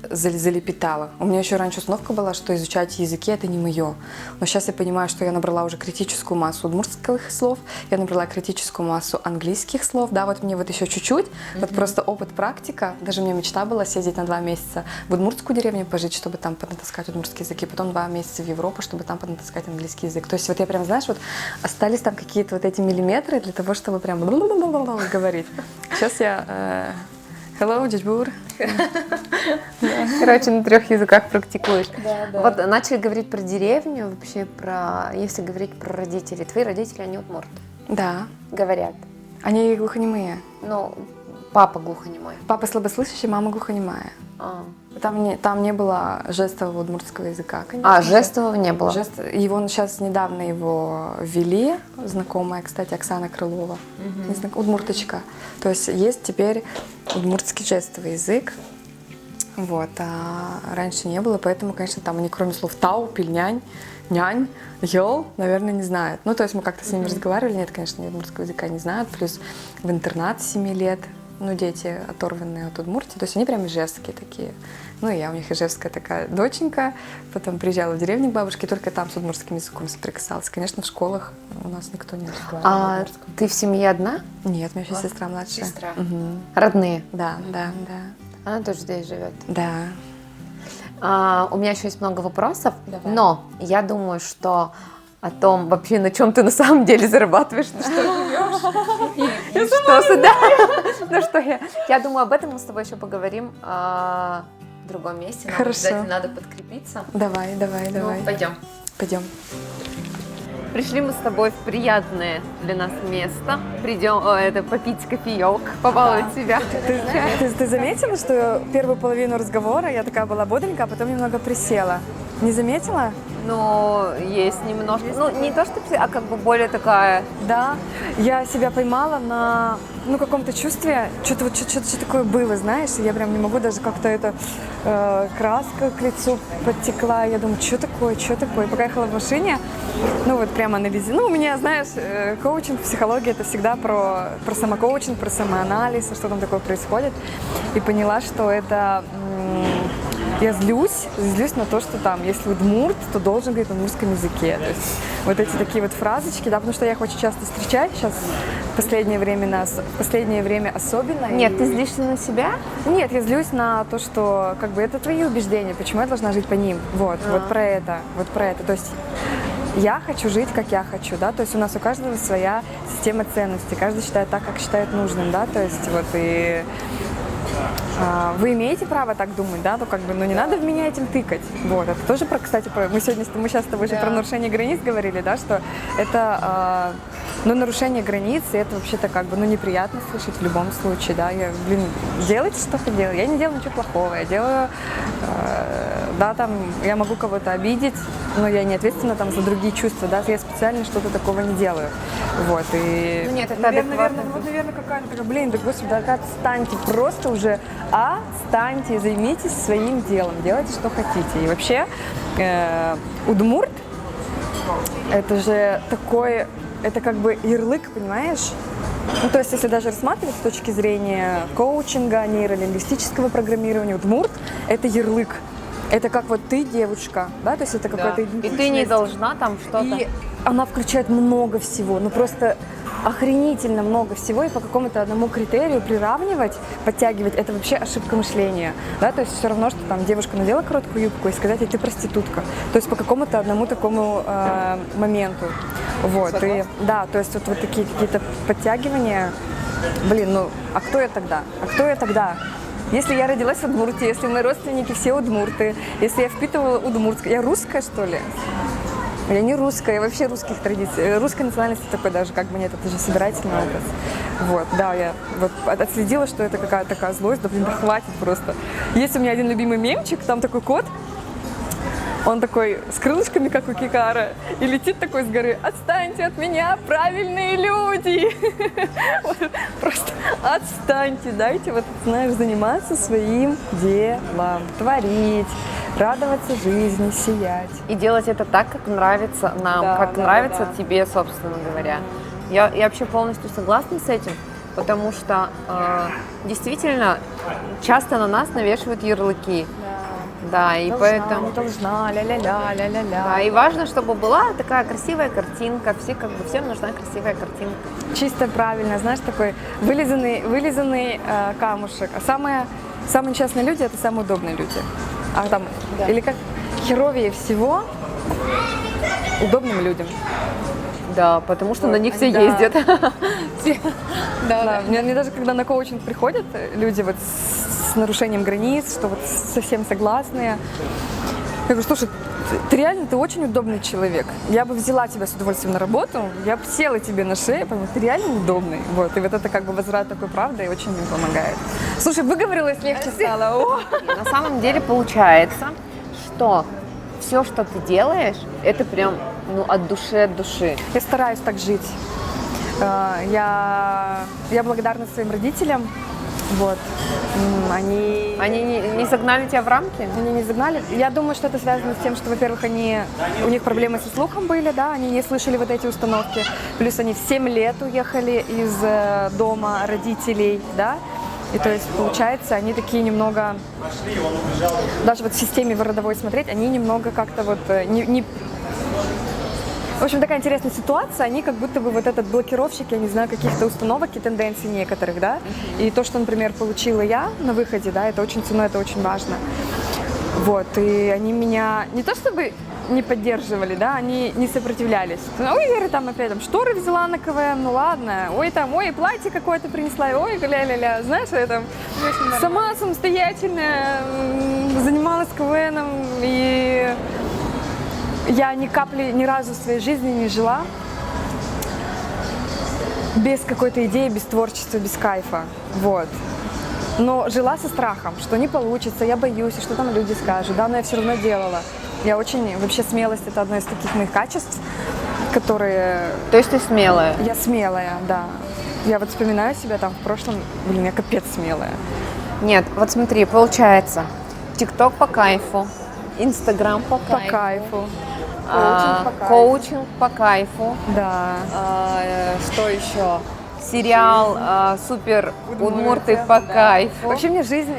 залепетала. У меня еще раньше установка была, что изучать языки — это не мое. Но сейчас я понимаю, что я набрала уже критическую массу удмуртских слов, я набрала критическую массу английских слов, да, вот мне вот еще чуть-чуть, вот просто опыт, практика, даже у меня мечта была съездить на 2 месяца в удмуртскую деревню пожить, чтобы там поднатаскать удмуртский язык, и потом 2 месяца в Европу, чтобы там поднатаскать английский язык. То есть вот я прям, знаешь, вот остались там какие-то вот эти миллиметры для того, чтобы прям говорить. Сейчас я hello, джиджбур. Короче, на 3 языках практикуешь. Да. Вот начали говорить про деревню, вообще если говорить про родителей. Твои родители, они удмурты? Да. Говорят. Они глухонемые. Папа глухонемой. Папа слабослышащий, мама глухонемая. Там не было жестового удмуртского языка, конечно. Жестового не было? Сейчас недавно его ввели, знакомая, кстати, Оксана Крылова, удмурточка. То есть теперь удмуртский жестовый язык, вот, а раньше не было, поэтому, конечно, там они кроме слов тау, пельнянь, нянь, ел, наверное, не знают. То есть мы как-то с ними разговаривали, нет, конечно, удмуртского языка не знают, плюс в интернат 7 лет. Дети, оторванные от Удмуртии, то есть они прям ижевские такие. И я у них ижевская такая доченька, потом приезжала в деревню к бабушке, только там с удмуртским языком соприкасалась. Конечно, в школах у нас никто не разговаривал. Ты в семье одна? Нет, у меня еще сестра младшая. Сестра. Родные? Да. Она тоже здесь живет? Да. У меня еще есть много вопросов, Давай. Но я думаю, что о том вообще, на чем ты на самом деле зарабатываешь, на что живешь. Я думаю, об этом мы с тобой еще поговорим в другом месте. Нам обязательно надо подкрепиться. Давай. Пойдем. Пришли мы с тобой в приятное для нас место. Придем попить кофеек, побаловать себя. Ты заметила, что первую половину разговора я такая была бодренькая, а потом немного присела? Не заметила? Есть немножко. Не то, что а как бы более такая. Да, я себя поймала на каком-то чувстве, что-то такое было, знаешь, и я прям не могу даже как-то краска к лицу подтекла, я думаю, что такое, пока ехала в машине, прям анализировала, у меня, знаешь, коучинг, психология, это всегда про самокоучинг, про самоанализ, что там такое происходит, и поняла, что это я злюсь на то, что там, если удмурт, то должен говорить на удмуртском языке. То есть вот эти такие вот фразочки, да, потому что я их очень часто встречаю сейчас в последнее время особенно. Нет, и- ты злишься на себя? Нет, я злюсь на то, что как бы это твои убеждения, почему я должна жить по ним. Вот про это. То есть я хочу жить, как я хочу, да, то есть у нас у каждого своя система ценностей, каждый считает так, как считает нужным, да, то есть вот и вы имеете право так думать, да, то как бы, ну не надо в меня этим тыкать, вот, это тоже про, кстати, мы сейчас с тобой же про нарушение границ говорили, да, что это, ну, нарушение границ, и это вообще-то как бы, ну, неприятно слышать в любом случае, да, делайте, что хотите, я не делаю ничего плохого, я делаю, да, там, я могу кого-то обидеть, но я не ответственна там за другие чувства, да, я специально что-то такого не делаю, вот, и... Ну, нет, это наверное, какая-то такая, блин, да господи, да отстаньте, просто уже отстаньте, займитесь своим делом, делайте, что хотите. И вообще, удмурт, это же такой, это как бы ярлык, понимаешь? Ну, то есть, если даже рассматривать с точки зрения коучинга, нейролингвистического программирования, удмурт – это ярлык. Это как вот ты девушка, да, то есть это какая-то И идентичность. ты не должна там что-то... И она включает много всего, ну просто охренительно много всего, и по какому-то одному критерию приравнивать, подтягивать, это вообще ошибка мышления, да, то есть все равно, что там девушка надела короткую юбку и сказать, и ты проститутка, то есть по какому-то одному такому моменту, вот, и, да, то есть вот такие какие-то подтягивания, блин, ну, а кто я тогда? Если я родилась в Удмуртии, если мои родственники все удмурты, если я впитывала удмуртское, я русская, что ли? Я не русская, я вообще русских традиций. Русской национальности такой даже, как бы нет, это же собирательный образ. Вот, да, я вот отследила, что это какая-то такая злость, да блин, да хватит просто. Есть у меня один любимый мемчик, там такой кот, он такой с крылышками, как у Кикара, и летит такой с горы: «Отстаньте от меня, правильные люди!» Вот, просто отстаньте, дайте, вот, знаешь, заниматься своим делом, творить, радоваться жизни, сиять. И делать это так, как нравится нам, Да, как да, нравится да. тебе, собственно говоря. Я вообще полностью согласна с этим, потому что действительно часто на нас навешивают ярлыки. Да, и Должна, поэтому... не должна, ля-ля-ля, ля-ля-ля. Да, и важно, чтобы была такая красивая картинка. Все, как бы, всем нужна красивая картинка. Чисто правильно, знаешь, такой вылизанный камушек. А самые несчастные люди – это самые удобные люди. А там, или как херовее всего удобным людям. Да, потому что на них все Да. ездят. Да. Мне даже когда на коучинг приходят люди вот с нарушением границ, что вот совсем согласные, я говорю, слушай, ты очень удобный человек. Я бы взяла тебя с удовольствием на работу, я бы села тебе на шею, потому что ты реально удобный. Вот, и вот это как бы возврат такой правды и очень мне помогает. Слушай, выговорилась, легче стало. О! На самом деле получается, что все, что ты делаешь, это прям от души, от души. Я стараюсь так жить. Я благодарна своим родителям. Вот. Они Не загнали тебя в рамки? не загнали. Я думаю, что это связано с тем, что, во-первых, у них проблемы со слухом были, да, они не слышали вот эти установки. Плюс они в 7 лет уехали из дома родителей, да. И то есть, получается, они такие немного, даже вот в системе родовой смотреть, они немного как-то вот В общем, такая интересная ситуация, они как будто бы вот этот блокировщик, я не знаю, каких-то установок и тенденций некоторых, да, и то, что, например, получила я на выходе, да, это очень ценно, это очень важно, вот, и они меня не то чтобы не поддерживали, да, они не сопротивлялись. Ой, Вера, там опять там шторы взяла на КВМ, ну ладно, ой, там, ой, платье какое-то принесла, ой, ля-ля-ля, знаешь, я там сама самостоятельно занималась КВНом, и я ни капли, ни разу в своей жизни не жила без какой-то идеи, без творчества, без кайфа, вот. Но жила со страхом, что не получится, я боюсь, что там люди скажут, да, но я все равно делала. Я очень, вообще смелость – это одно из таких моих качеств, которые… То есть ты смелая? Я смелая, да. Я вот вспоминаю себя там в прошлом, блин, я капец смелая. Нет, вот смотри, получается, ТикТок по кайфу, Инстаграм по По кайфу. кайфу. Коучинг по кайфу. Да. Что еще? сериал «Супер Удмурты по кайфу». Вообще мне жизнь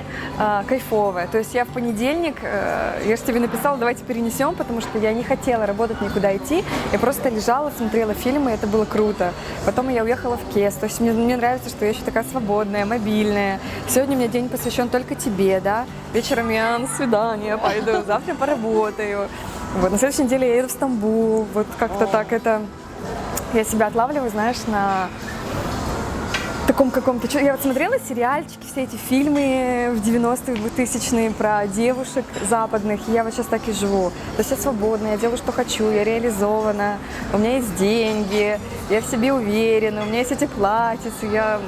кайфовая. То есть я в понедельник, я же тебе написала, давайте перенесем, потому что я не хотела работать, никуда идти. Я просто лежала, смотрела фильмы, и это было круто. Потом я уехала в Кес. То есть мне нравится, что я еще такая свободная, мобильная. Сегодня у меня день посвящен только тебе, да. Вечером я на свидание пойду, завтра поработаю. Вот, на следующей неделе я еду в Стамбул. Вот как-то так это... Я себя отлавливаю, знаешь, на таком каком-то... Я вот смотрела сериальчики, все эти фильмы в 90-е, 2000-е про девушек западных, и я вот сейчас так и живу. То есть я свободна, я делаю, что хочу, я реализована, у меня есть деньги, я в себе уверена, у меня есть эти платьицы, я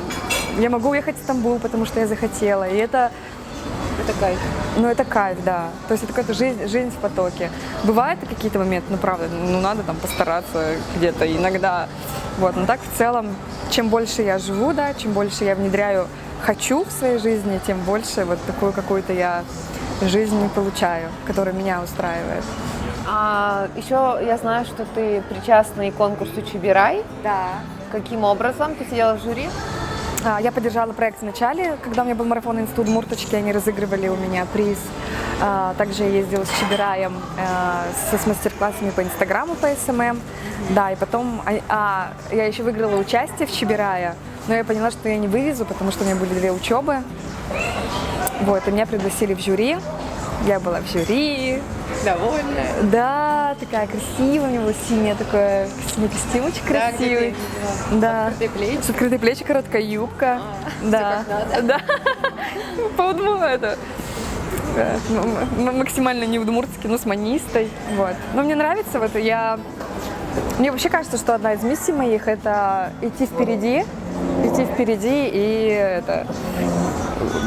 могу уехать в Стамбул, потому что я захотела, и это кайф. Ну, это кайф, да. То есть это какая-то жизнь в потоке. Бывают какие-то моменты, ну, правда, ну, надо там постараться где-то иногда. Вот, но так в целом, чем больше я живу, да, чем больше я внедряю хочу в своей жизни, тем больше вот такую какую-то я жизнь не получаю, которая меня устраивает. Еще я знаю, что ты причастна и к конкурсу «Чебирай». Да. Каким образом? Ты сидела в жюри? Я поддержала проект в начале, когда у меня был марафон «Институт Мурточки», они разыгрывали у меня приз. Также я ездила с Чебираем с мастер-классами по Инстаграму, по СММ. Да, и потом я еще выиграла участие в Чебирае, но я поняла, что я не вывезу, потому что у меня были 2 учебы. Вот, и меня пригласили в жюри. Я была в жюри. Довольная. Да, такая красивая, у меня был синий такой костюм, очень красивый. Да, Открытые плечи. с открытые плечи, короткая юбка. Да, да. По удмуртски это. Максимально не удмуртски, но с манистой. Вот. Но мне нравится, вот мне вообще кажется, что одна из миссий моих это идти впереди и это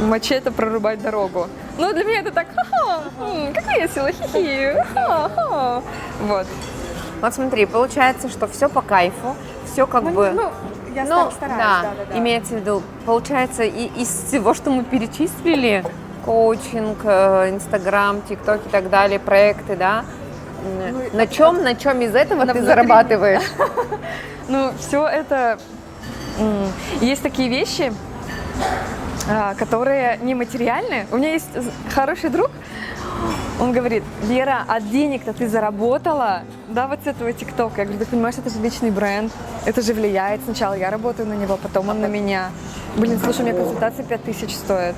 мачете прорубать дорогу. Ну, для меня это так, как весело, хихи, вот. Вот смотри, получается, что все по кайфу, все как бы... я стараюсь, да, имеется в виду, получается, и из всего, что мы перечислили, коучинг, Инстаграм, ТикТок и так далее, проекты, да, на чем из этого ты зарабатываешь? Ну, все это... Есть такие вещи, которые нематериальны. У меня есть хороший друг, он говорит: Вера, от денег-то ты заработала, да, вот с этого ТикТока. Я говорю: ты понимаешь, это же личный бренд, это же влияет. Сначала я работаю на него, потом он на меня. Блин, слушай, у меня консультация 5000 стоит.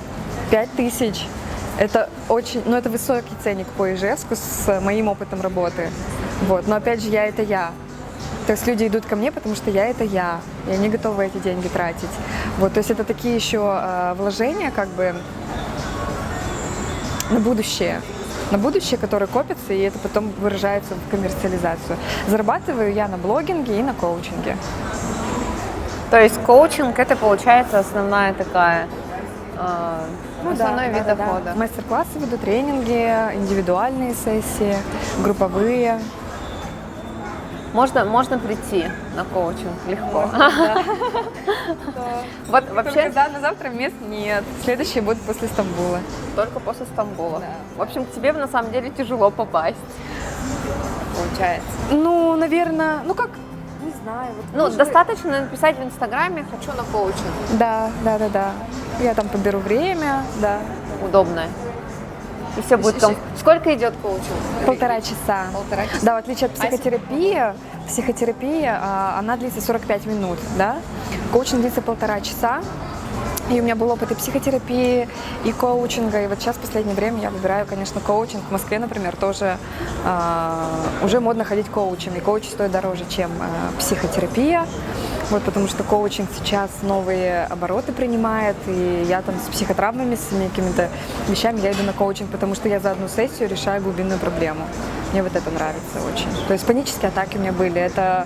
5000. Это очень, ну это высокий ценник по Ижевску с моим опытом работы. Вот, но опять же, это я. То есть люди идут ко мне, потому что это я, и они готовы эти деньги тратить. Вот, то есть это такие еще вложения, как бы, на будущее, которые копятся, и это потом выражается в коммерциализацию. Зарабатываю я на блогинге и на коучинге. То есть коучинг это получается основная такая, основной вид дохода. Да. Мастер-классы веду, тренинги, индивидуальные сессии, групповые. Можно прийти на коучинг легко. Вот вообще на завтра мест нет. Следующие будут после Стамбула. Только после Стамбула. В общем, к тебе на самом деле тяжело попасть. Получается. Ну, наверное, не знаю. Вот достаточно написать в Инстаграме «хочу на коучинг». Да. Я там подберу время, да. Удобное. И все будет Сколько идет коучинг? 1,5 часа. 1,5 часа. Да, в отличие от психотерапии, она длится 45 минут, да. Коучинг длится 1,5 часа. И у меня был опыт и психотерапии, и коучинга. И вот сейчас в последнее время я выбираю, конечно, коучинг. В Москве, например, тоже уже модно ходить коучем. И коуч стоит дороже, чем психотерапия. Вот, потому что коучинг сейчас новые обороты принимает. И я там с психотравмами, с какими-то вещами, я иду на коучинг, потому что я за одну сессию решаю глубинную проблему. Мне вот это нравится очень. То есть панические атаки у меня были. Это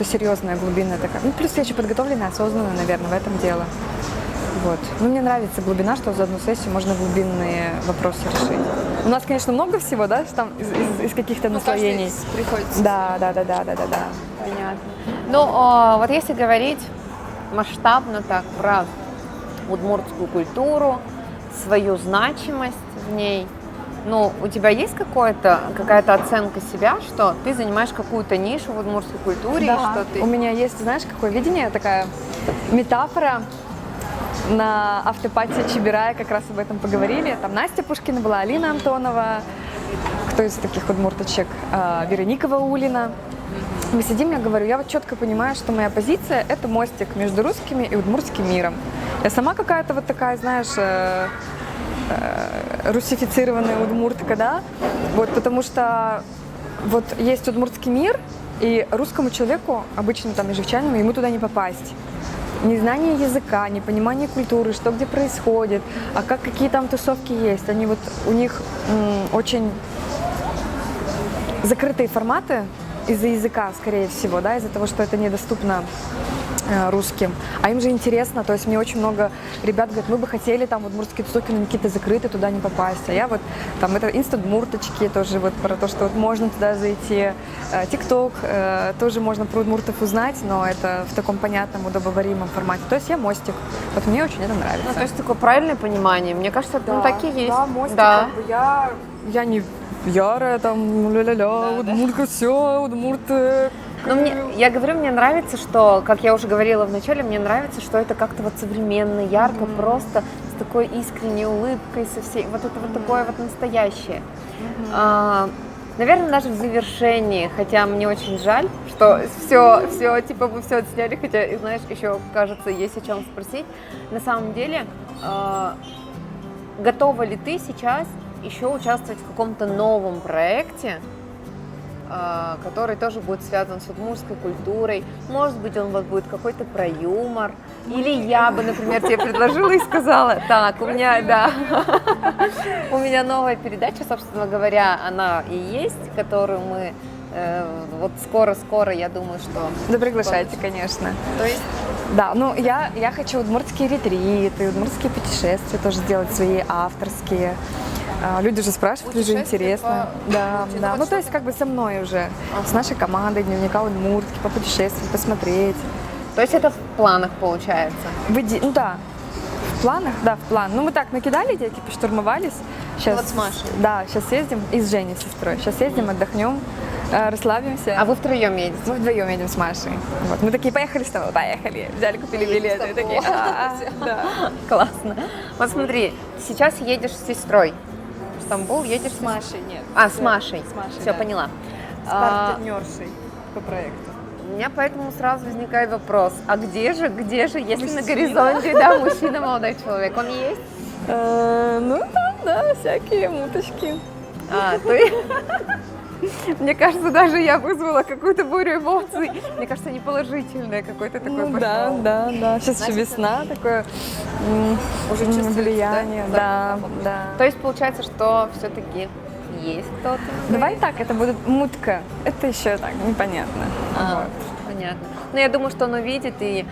серьезная глубинная такая. Ну, плюс я еще подготовленная, осознанная, наверное, в этом дело. Вот. Ну, мне нравится глубина, что за одну сессию можно глубинные вопросы решить. У нас, конечно, много всего, да, там из каких-то наслоений. Приходится. Да. Понятно. Вот если говорить масштабно так про удмуртскую культуру, свою значимость в ней, Ну, у тебя есть какая-то оценка себя, что ты занимаешь какую-то нишу в удмуртской культуре, Да. что ты... У меня есть, знаешь, какое видение, такая метафора. На автопати Чебирая как раз об этом поговорили. Там Настя Пушкина была, Алина Антонова, кто из таких удмурточек, Вероника Ваулина. Мы сидим, я говорю, я вот четко понимаю, что моя позиция – это мостик между русскими и удмуртским миром. Я сама какая-то вот такая, знаешь, русифицированная удмуртка, да, вот, потому что вот есть удмуртский мир, и русскому человеку, обычному там ежевчанину, ему туда не попасть. Незнание языка, непонимание культуры, что где происходит, а какие там тусовки есть. Они вот, у них очень закрытые форматы из-за языка, скорее всего, да, из-за того, что это недоступно русским. А им же интересно, то есть мне очень много ребят говорят, мы бы хотели там удмуртские тусовки, но какие-то закрыты, туда не попасть. А я вот там это инстадмурточки, тоже вот про то, что вот можно туда зайти. ТикТок, тоже можно про удмуртов узнать, но это в таком понятном, удобоваримом формате. То есть я мостик. Вот мне очень это нравится. Ну, то есть такое правильное понимание. Мне кажется, Да, такие есть. Да, мостик, Да. как бы я не ярая, там, ля-ля-ля, удмуртка, все, удмурты. Но я говорю, мне нравится, что, как я уже говорила в начале, мне нравится, что это как-то вот современно, ярко, просто с такой искренней улыбкой, со всей, вот это вот такое вот настоящее. Наверное, даже в завершении, хотя мне очень жаль, что все, типа мы все отсняли, хотя, и знаешь, еще, кажется, есть о чем спросить. На самом деле, готова ли ты сейчас еще участвовать в каком-то новом проекте, который тоже будет связан с удмуртской культурой? Может быть, он вот будет какой-то про юмор. Или я бы, например, тебе предложила и сказала, так, у меня, да, у меня новая передача, собственно говоря, она и есть, которую мы вот скоро, я думаю, что... Да приглашайте, конечно. То есть... Да, ну я хочу удмуртские ретриты, удмуртские путешествия тоже сделать свои авторские. Люди же спрашивают, уже интересно. Да, да. Ну, то есть, как бы со мной уже, с нашей командой дневника удмуртки, попутешествовать, посмотреть. То есть это в планах получается? Ну да, в планах, да, в план. Ну, мы так накидали идейки, поштурмовались. Сейчас, Вот с Машей. Да, сейчас съездим, и с Женей, сестрой. Сейчас съездим, отдохнем, расслабимся. А вы втроем едете? Мы вдвоем едем с Машей. Вот. Мы такие, поехали с тобой, поехали. Взяли, купили билеты. И такие, да. Классно. Вот смотри, сейчас едешь с сестрой. В Стамбул едешь с Машей, нет. с Машей. С Машей, Все, да. поняла. С партнершей по проекту. У меня поэтому сразу возникает вопрос, а где же, если на горизонте, да, мужчина, молодой человек, он есть? Ну да, всякие муточки. Мне кажется, даже я вызвала какую-то бурю эмоций. Мне кажется, не положительное какое-то такое пошло. Да. Сейчас еще весна, такое Уже чувствуется, влияние. Да. То есть получается, что все-таки есть кто-то? Давай так, это будет мутка. Это еще так, непонятно. Вот. Понятно. Но я думаю, что он увидит и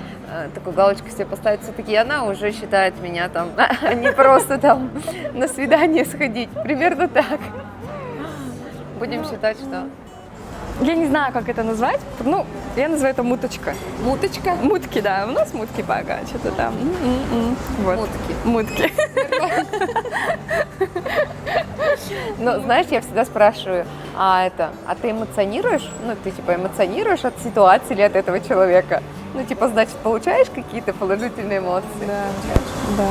такую галочку себе поставит. Все-таки она уже считает меня там, а не просто там на свидание сходить. Примерно так. Будем считать, что... Я не знаю, как это назвать. Ну, я называю это муточка. Муточка? Мутки, да. У нас мутки пока, что-то там. Вот. Мутки. Ну, знаешь, я всегда спрашиваю, а ты эмоционируешь? Ну, ты типа эмоционируешь от ситуации или от этого человека? Ну, типа, значит, получаешь какие-то положительные эмоции? Да.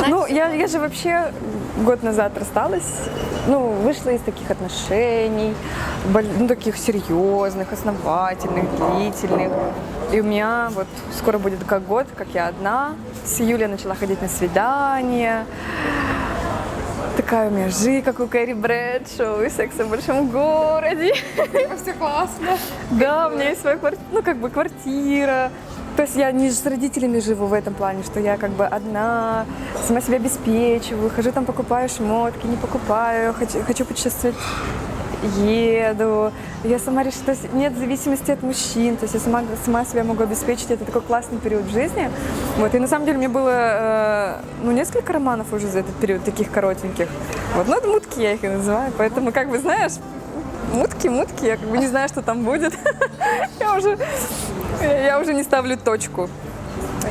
Ну, я же вообще год назад рассталась, ну, вышла из таких отношений, ну, таких серьезных, основательных, длительных. И у меня вот скоро будет как год, как я одна. С июля начала ходить на свидания. Такая у меня жизнь, как у Кэрри Брэдшоу, и секс в большом городе. Все классно. Да, у меня есть своя квартира, ну, как бы квартира. То есть я не с родителями живу в этом плане, что я как бы одна, сама себя обеспечиваю, хожу там, покупаю шмотки, не покупаю, хочу путешествовать, еду. Я сама решила, то есть нет зависимости от мужчин, то есть я сама себя могу обеспечить, это такой классный период в жизни. Вот, и на самом деле мне было, несколько романов уже за этот период, таких коротеньких. Вот, ну, это мутки я их и называю, поэтому, как бы, знаешь, мутки, я как бы не знаю, что там будет. Я уже не ставлю точку.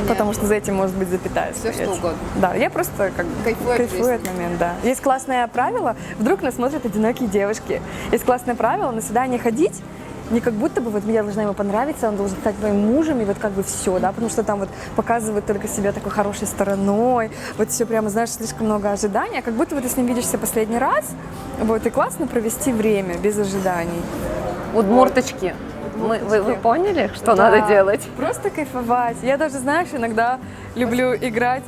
потому что за этим может быть запятая Всё, стоять. что угодно. Да, я просто как бы Кайфую от кайфую жизни. от момента, да. Есть классное правило, вдруг нас смотрят одинокие девушки. Есть классное правило на свидание ходить, не как будто бы вот я должна ему понравиться, он должен стать моим мужем, и вот как бы все, да, потому что там вот показывают только себя такой хорошей стороной, вот все прямо, знаешь, слишком много ожиданий, а как будто бы ты с ним видишься последний раз, вот, и классно провести время без ожиданий. Удмурточки. Вы поняли, что Да, надо делать? Просто кайфовать. Я даже, знаешь, иногда люблю играть.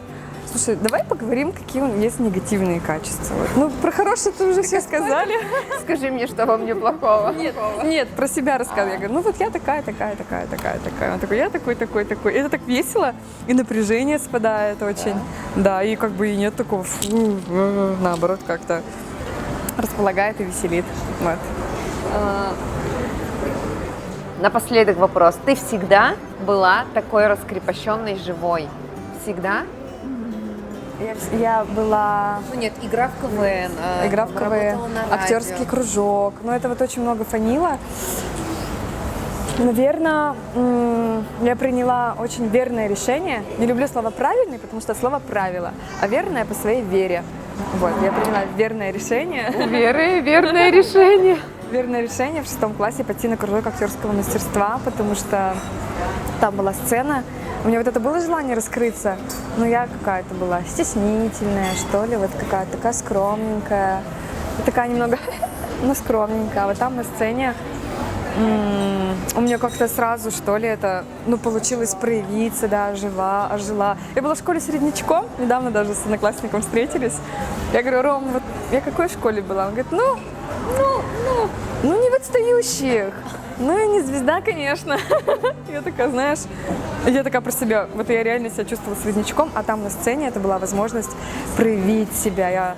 Слушай, давай поговорим, какие у меня есть негативные качества. Вот. Ну, про хорошее-то уже все сказали. Скажи мне, что во мне плохого. Нет, про себя рассказывай. Я говорю, ну вот я такая. Он такой, я такой. Это так весело, и напряжение спадает очень. Да, и как бы и нет такого, наоборот, как-то располагает и веселит. Вот. Напоследок вопрос. Ты всегда была такой раскрепощенной, живой? Всегда? Я была... Ну нет, игра в КВН. Игра в КВН, актерский кружок. Ну, это вот очень много фанило. Наверное, я приняла очень верное решение. Не люблю слово «правильный», потому что слово «правило», а верное по своей вере. Вот, я приняла верное решение. Верное решение. Верное решение в 6 классе пойти на кружок актерского мастерства, потому что там была сцена. У меня вот это было желание раскрыться, но я какая-то была стеснительная, что ли, вот какая-то такая скромненькая, такая немного, ну, скромненькая. А вот там на сцене у меня как-то сразу, что ли, это, ну, получилось проявиться, да, ожила. Я была в школе среднячком, недавно даже с одноклассником встретились. Я говорю, Ром, вот я какой в школе была? Он говорит, ну, не в отстающих. Ну и не звезда, конечно. Я такая, знаешь, я такая про себя, вот я реально себя чувствовала среднячком, а там на сцене это была возможность проявить себя. Я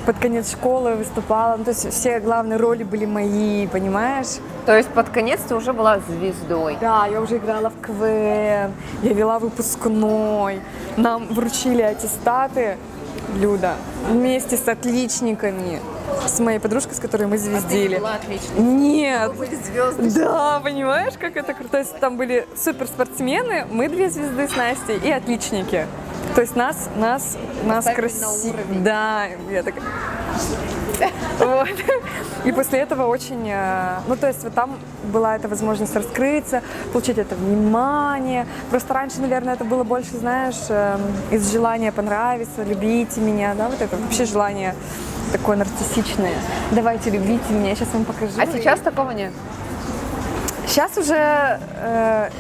под конец школы выступала, ну, то есть все главные роли были мои, понимаешь? То есть под конец ты уже была звездой. Да, я уже играла в КВН, я вела выпускной, нам вручили аттестаты, Люда, вместе с отличниками, с моей подружкой, с которой мы звездили. отличной. Нет. Вы были звезды. Да, понимаешь, как это круто. То есть там были суперспортсмены, мы 2 звезды с Настей и отличники. То есть нас красиво. Да, я такая. Вот. И после этого очень, ну то есть вот там была эта возможность раскрыться, получить это внимание. Просто раньше, наверное, это было больше, знаешь, из желания понравиться, любите меня, да, вот это вообще желание такое нарциссичное. Давайте любите меня, я сейчас вам покажу. А сейчас такого нет? Сейчас уже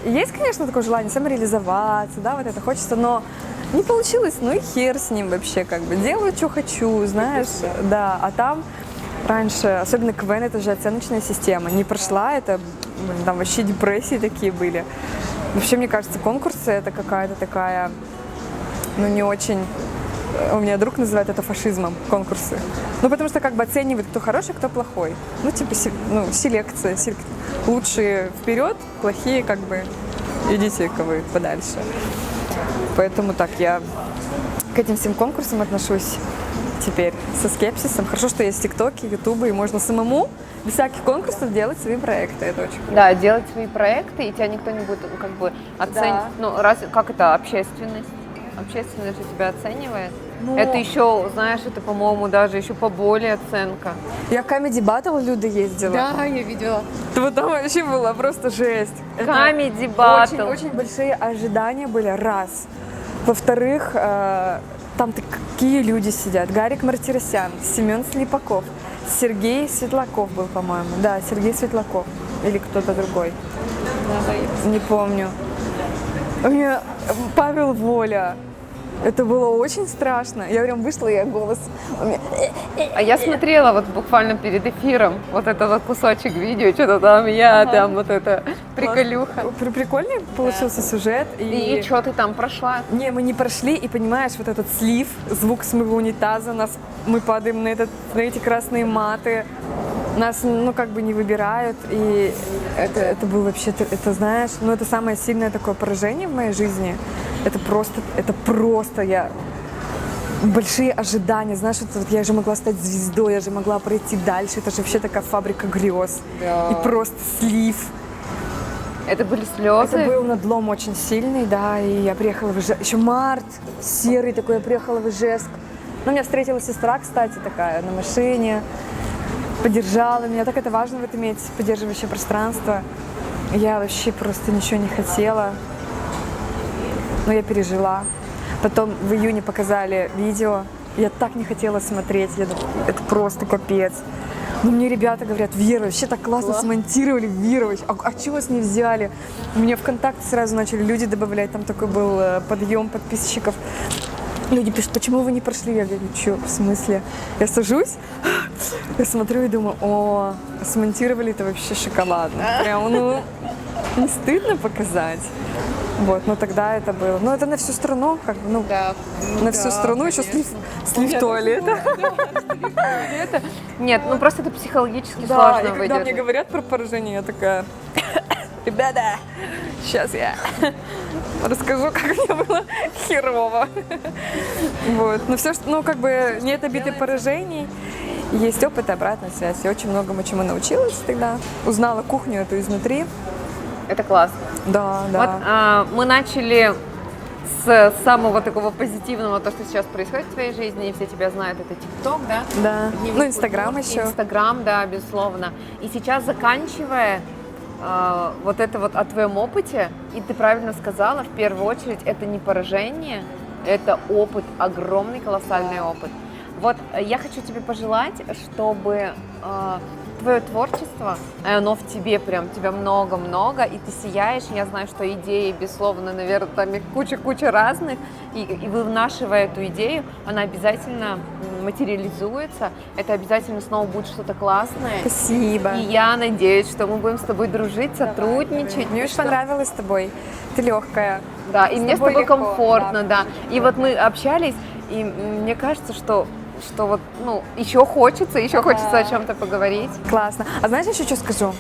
есть, конечно, такое желание самореализоваться, да, вот это хочется, но не получилось, ну и хер с ним вообще, как бы, делаю, что хочу, знаешь, да, а там раньше, особенно КВН, это же оценочная система, не прошла, это, там вообще депрессии такие были. Вообще, мне кажется, конкурсы это какая-то такая, ну не очень, у меня друг называет это фашизмом, конкурсы. Ну, потому что как бы оценивают, кто хороший, кто плохой. Ну, типа, селекция, лучшие вперед, плохие как бы идите-ка вы подальше. Поэтому так, я к этим всем конкурсам отношусь теперь со скепсисом. Хорошо, что есть ТикТоки, Ютубы, и можно самому без всяких конкурсов делать свои проекты. Это очень круто. Да, делать свои проекты, и тебя никто не будет как бы оценивать. Да. Ну, как это, общественность? Общественность же тебя оценивает. Ну, Это еще, знаешь, это, по-моему, даже еще поболее оценка. я в Comedy Battle Люда ездила. я видела. Вот там вообще была просто жесть. Это Comedy Battle. Очень большие ожидания были, раз. Во-вторых, там такие люди сидят. Гарик Мартиросян, Семен Слепаков, Сергей Светлаков был, по-моему. Да, Сергей Светлаков. Или кто-то другой. Не помню. У меня Павел Воля. Это было очень страшно. Я прям вышла, и голос у меня... А я смотрела вот буквально перед эфиром вот этот вот кусочек видео, что-то там там вот это приколюха. Прикольный получился сюжет. И что ты там прошла? Не, мы не прошли, и понимаешь, вот этот слив, звук смыва унитаза, мы падаем на эти красные маты, нас, ну, как бы не выбирают, и это было вообще, это знаешь, ну, это самое сильное такое поражение в моей жизни. Это просто я... Большие ожидания, знаешь, вот я же могла стать звездой, я же могла пройти дальше, это же вообще такая фабрика грез. Да. И просто слив. Это были слезы? Это был надлом очень сильный, да, и я приехала в Ижевск. Еще март, серый такой, я приехала в Ижевск. Ну, меня встретила сестра, кстати, такая, на машине, поддержала меня. Так это важно вот иметь поддерживающее пространство. Я вообще просто ничего не хотела, но я пережила. Потом в июне показали видео, я так не хотела смотреть, это просто капец. Но мне ребята говорят: Вера, вообще так классно смонтировали, Вера, а чего вас не взяли? Мне ВКонтакте сразу начали люди добавлять, там такой был подъем подписчиков. Люди пишут: почему вы не прошли? Я говорю: что, в смысле? Я сажусь, я смотрю и думаю: о, смонтировали это вообще шоколадно. Прям, ну, не стыдно показать. Вот, но тогда это было. Ну, это на всю страну, как бы, ну, Да. на всю страну, еще слив туалета. Нет, ну просто это психологически Да, сложно и когда мне выдержать. говорят про поражение, я такая: ребята, сейчас я расскажу, как мне было херово. Вот, но все, ну, как бы, нет обид и поражений. Есть опыт и обратная связь. Я очень многому чему научилась тогда. Узнала кухню эту изнутри. Это классно. Да, да. Вот мы начали с самого такого позитивного, то, что сейчас происходит в твоей жизни, и все тебя знают, это ТикТок, да? Да. Дневник Ну, Инстаграм культуры, еще. Инстаграм, да, безусловно. И сейчас, заканчивая вот это вот о твоем опыте, и ты правильно сказала, в первую очередь, это не поражение, это опыт, огромный, колоссальный опыт. Вот я хочу тебе пожелать, чтобы твое творчество, оно в тебе прям, тебя много-много, и ты сияешь. Я знаю, что идеи, безусловно, наверное, там их куча-куча разных, и вынашивая эту идею, она обязательно материализуется, это обязательно снова будет что-то классное. Спасибо. И я надеюсь, что мы будем с тобой дружить, сотрудничать. Мне очень понравилось с тобой. Ты легкая. Да, и мне с тобой легко, комфортно, да. И вот мы общались, и мне кажется, что вот, ну, еще хочется о чем-то поговорить. Классно. А знаешь, еще что скажу?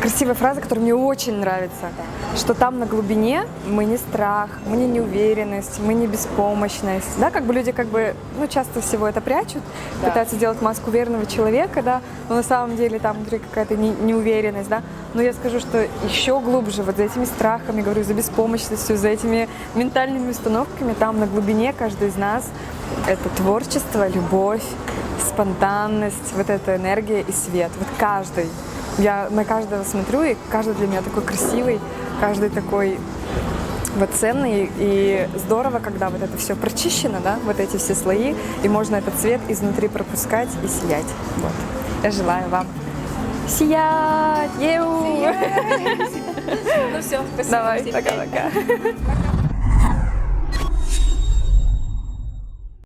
Красивая фраза, которая мне очень нравится, что там на глубине мы не страх, мы не неуверенность, мы не беспомощность, да, как бы люди как бы, ну, часто всего это прячут, Да. пытаются делать маску уверенного человека, да, но на самом деле там внутри какая-то неуверенность, да, но я скажу, что еще глубже вот за этими страхами, говорю, за беспомощностью, за этими ментальными установками, там на глубине каждый из нас это творчество, любовь, спонтанность, вот эта энергия и свет, вот каждый. Я на каждого смотрю, и каждый для меня такой красивый, каждый такой вот ценный. И здорово, когда вот это все прочищено, да, вот эти все слои, и можно этот цвет изнутри пропускать и сиять. Вот. Я желаю вам сиять! Ну все, спасибо. Давай, всем. пока-пока.